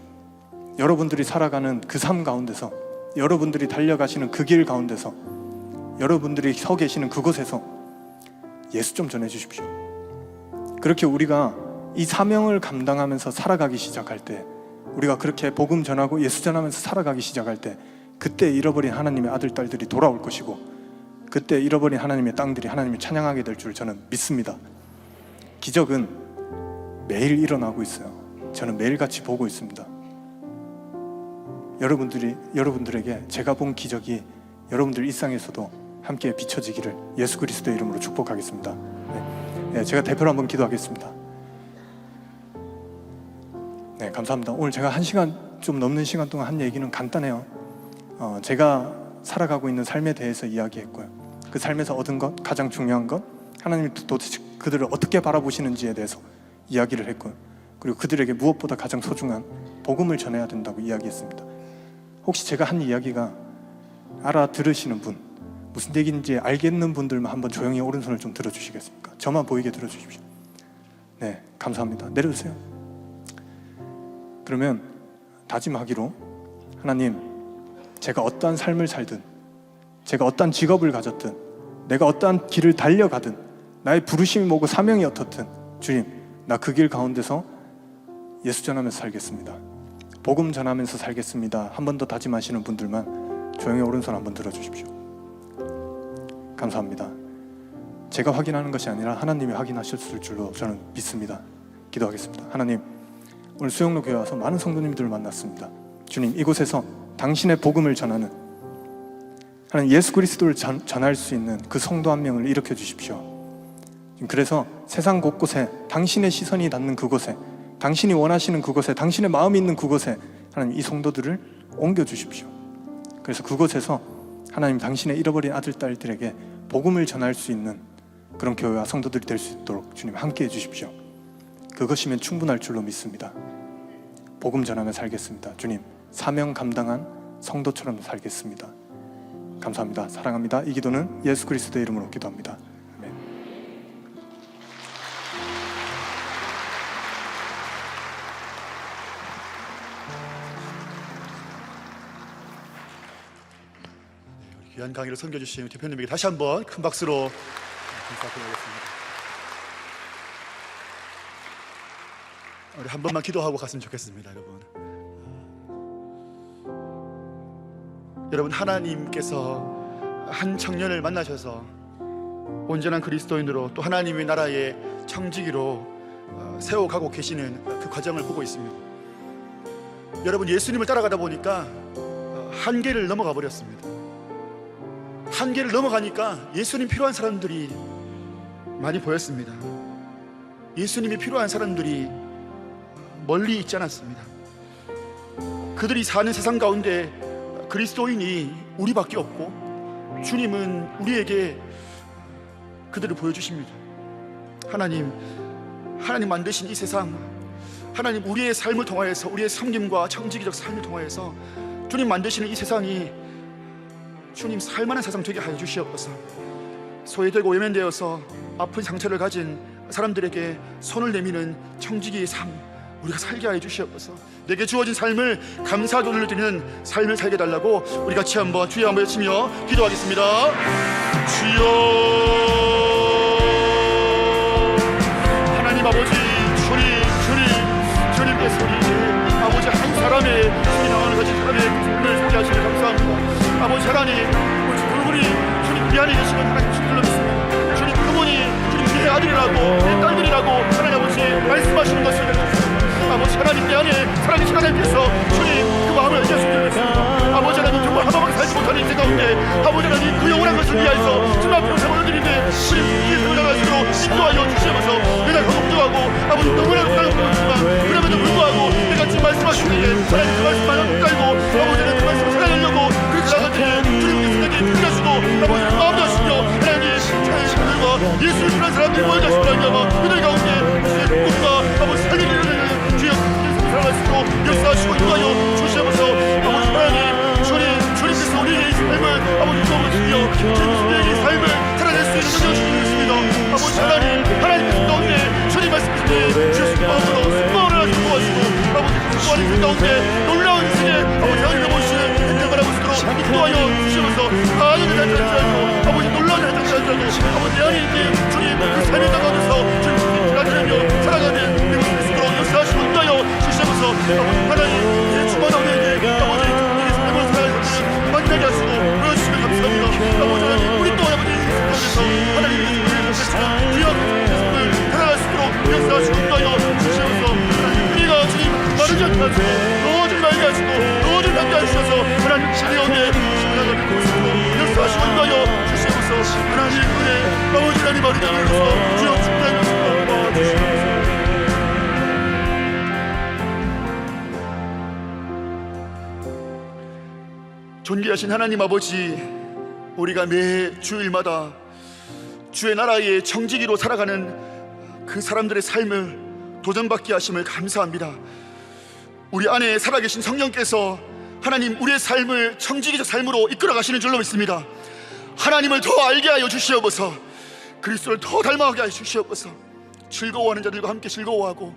여러분들이 살아가는 그 삶 가운데서, 여러분들이 달려가시는 그 길 가운데서, 여러분들이 서 계시는 그곳에서 예수 좀 전해주십시오. 그렇게 우리가 이 사명을 감당하면서 살아가기 시작할 때, 우리가 그렇게 복음 전하고 예수 전하면서 살아가기 시작할 때, 그때 잃어버린 하나님의 아들, 딸들이 돌아올 것이고, 그때 잃어버린 하나님의 땅들이 하나님을 찬양하게 될 줄 저는 믿습니다. 기적은 매일 일어나고 있어요. 저는 매일같이 보고 있습니다. 여러분들에게 제가 본 기적이 여러분들 일상에서도 함께 비춰지기를 예수 그리스도의 이름으로 축복하겠습니다. 네, 제가 대표로 한번 기도하겠습니다. 네, 감사합니다. 오늘 제가 1시간 좀 넘는 시간 동안 한 얘기는 간단해요. 제가 살아가고 있는 삶에 대해서 이야기했고요. 그 삶에서 얻은 것, 가장 중요한 것, 하나님이 도대체 그들을 어떻게 바라보시는지에 대해서 이야기를 했고요. 그리고 그들에게 무엇보다 가장 소중한 복음을 전해야 된다고 이야기했습니다. 혹시 제가 한 이야기가 알아들으시는 분, 무슨 얘기인지 알겠는 분들만 한번 조용히 오른손을 좀 들어주시겠습니까? 저만 보이게 들어주십시오. 네, 감사합니다. 내려주세요. 그러면 다짐하기로, 하나님, 제가 어떠한 삶을 살든, 제가 어떠한 직업을 가졌든, 내가 어떠한 길을 달려가든, 나의 부르심이 뭐고 사명이 어떻든, 주님, 나 그 길 가운데서 예수 전하면서 살겠습니다. 복음 전하면서 살겠습니다. 한 번 더 다짐하시는 분들만 조용히 오른손 한번 들어주십시오. 감사합니다. 제가 확인하는 것이 아니라 하나님이 확인하셨을 줄로 저는 믿습니다. 기도하겠습니다. 하나님, 오늘 수영로 교회 와서 많은 성도님들을 만났습니다. 주님, 이곳에서 당신의 복음을 전하는, 하나님, 예수 그리스도를 전할 수 있는 그 성도 한 명을 일으켜 주십시오. 그래서 세상 곳곳에 당신의 시선이 닿는 그곳에, 당신이 원하시는 그곳에, 당신의 마음이 있는 그곳에 하나님, 이 성도들을 옮겨 주십시오. 그래서 그곳에서 하나님, 당신의 잃어버린 아들, 딸들에게 복음을 전할 수 있는 그런 교회와 성도들이 될 수 있도록 주님 함께 해주십시오. 그것이면 충분할 줄로 믿습니다. 복음 전하며 살겠습니다. 주님, 사명 감당한 성도처럼 살겠습니다. 감사합니다. 사랑합니다. 이 기도는 예수 그리스도의 이름으로 기도합니다. 아멘. 귀한 강의를 섬겨주신 대표님에게 다시 한번 큰 박수로 감사드리겠습니다. 우리 한 번만 기도하고 갔으면 좋겠습니다. 여러분, 하나님께서 한 청년을 만나셔서 온전한 그리스도인으로 또 하나님의 나라의 청지기로 세워가고 계시는 그 과정을 보고 있습니다. 여러분, 예수님을 따라가다 보니까 한계를 넘어가 버렸습니다. 한계를 넘어가니까 예수님 필요한 사람들이 많이 보였습니다. 예수님이 필요한 사람들이 멀리 있지 않았습니다. 그들이 사는 세상 가운데 그리스도인이 우리밖에 없고 주님은 우리에게 그들을 보여주십니다. 하나님 만드신 이 세상, 하나님 우리의 삶을 통하여서, 우리의 섬김과 청지기적 삶을 통하여서 주님 만드시는 이 세상이 주님 살만한 세상 되게 하여 주시옵소서. 소외되고 외면되어서 아픈 상처를 가진 사람들에게 손을 내미는 청지기의 삶 우리가 살게 하여 주시옵소서. 내게 주어진 삶을 감사하게 드리는 삶을 살게 달라고 우리 같이 한번 주여 한번 외치며 기도하겠습니다. 주여, 하나님 아버지, 주님께서 우리 아버지 한 사람의 신앙을 가진 사람의 삶을 살게 하시니 감사합니다. 아버지 하나님, 그분이 주님 그 안에 계시는 하나님 주님을 믿습니다. 주님 그분이 주님 내 아들이라고 내 딸들이라고 하나님 아버지 말씀하시는 것을 아버지 하나님 내 안에 살아계신 하나님께서 주님 그 마음을 열려주시길 믿습니다. 아버지 하나님 정말 하나밖에 살지 못하는 인생 가운데 아버지 하나님 그 영원한 것을 위하여서 주님 앞에 세워드리는데 주님 이 세워나가시도록 인도하여 주시면서 내가 걱정하고 아버지 너무나 부담스럽지만 그럼에도 불구하고 내가 지금 말씀하시는데 하나님 그 말씀만 깔고 아버지는 그 말씀을 살아내려고 그렇게 나가는데 주님께서 내게 필요하시고 아버지 마음도 하시며 하나님 자녀들과 예수를 필요한 사람들이 모여가시고 그들 가운데 주의 꿈과 아버지 살리는 주여 살아갈 수 있도록 역사하시고 인도하여 주시면서 아버지 하나님 주님께서 우리의 이 삶을 아버지 도와주시며 주님께서 우리의 이 삶을 살아낼 수 있는 능력을 주시겠습니다. 아버지 하나님께서 가운데 주님 말씀하실 때 주의 마음으로 순방을 하시고 도와주시고 아버지 순방하는 그 가운데 놀라운 인생에 아버지 하나님의 모시는 행을 바라보시도록 인도하여 주시면서 아는 자들 줄 알고 아버지 놀라운 자들 줄 알고 아버지 내 안에 있는 주님 그 삶의 나가면서 주님 지나치며 살아가는 내 모습을 있도록 역사하시고 인도하여 주시면서 아버지 하나님 내 주만 오늘에게 아버지 우리의 삶을 살아가는 만나게 하시고 보여주시면 감사합니다. 아버지 하나님 우리 또 아버지 인생에서 하나님의 우리를 보시는 귀한 모습을 살아갈 수 있도록 역사하시고 인도하여 주시면서 하나님 우리가 주님 마르지 않게 하시고 너를 말게 하시고 너를 함께 하셔서 하나님 우리 가운데 살아가는 모습으로 역사하시고 인도하여 주시면서 하나님 은혜 아버지 하나님 마르지 않게 하셔서 주여 축복의 모습을 도와주시옵소서. 존귀하신 하나님 아버지, 우리가 매 주일마다 주의 나라의 청지기로 살아가는 그 사람들의 삶을 도전받게 하심을 감사합니다. 우리 안에 살아계신 성령께서 하나님 우리의 삶을 청지기적 삶으로 이끌어 가시는 줄로 믿습니다. 하나님을 더 알게 하여 주시옵소서. 그리스도를 더 닮아가게 하여 주시옵소서. 즐거워하는 자들과 함께 즐거워하고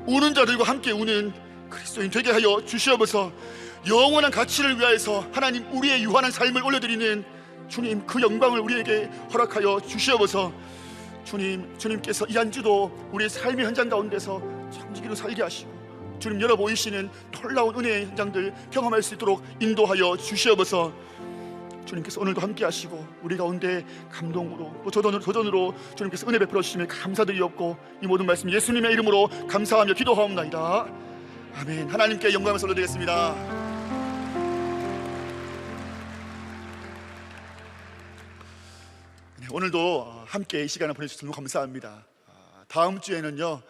우는 자들과 함께 우는 그리스도인 되게 하여 주시옵소서. 영원한 가치를 위하여서 하나님 우리의 유한한 삶을 올려드리는 주님 그 영광을 우리에게 허락하여 주시옵소서. 주님께서 이 한 주도 우리의 삶의 현장 가운데서 청지기로 살게 하시고 주님 열어 보이시는 놀라운 은혜의 현장들 경험할 수 있도록 인도하여 주시옵소서. 주님께서 오늘도 함께 하시고 우리 가운데 감동으로 또 도전으로 주님께서 은혜 베풀어 주시며 감사드리옵고 이 모든 말씀 예수님의 이름으로 감사하며 기도하옵나이다. 아멘. 하나님께 영광을 돌려드리겠습니다. 오늘도 함께 이 시간을 보내주셔서 너무 감사합니다. 다음 주에는요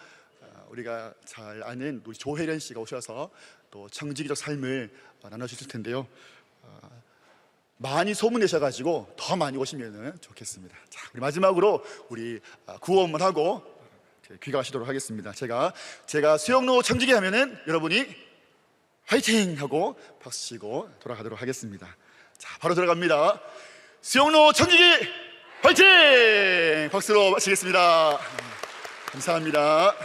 우리가 잘 아는 우리 조혜련 씨가 오셔서 또 청지기적 삶을 나눠주실 텐데요, 많이 소문내셔가지고 더 많이 오시면 좋겠습니다. 자, 우리 마지막으로 우리 구호음을 하고 귀가하시도록 하겠습니다. 제가 수영로 청지기 하면은 여러분이 화이팅 하고 박수 치고 돌아가도록 하겠습니다. 자, 바로 들어갑니다. 수영로 청지기 화이팅! 박수로 마치겠습니다. 감사합니다.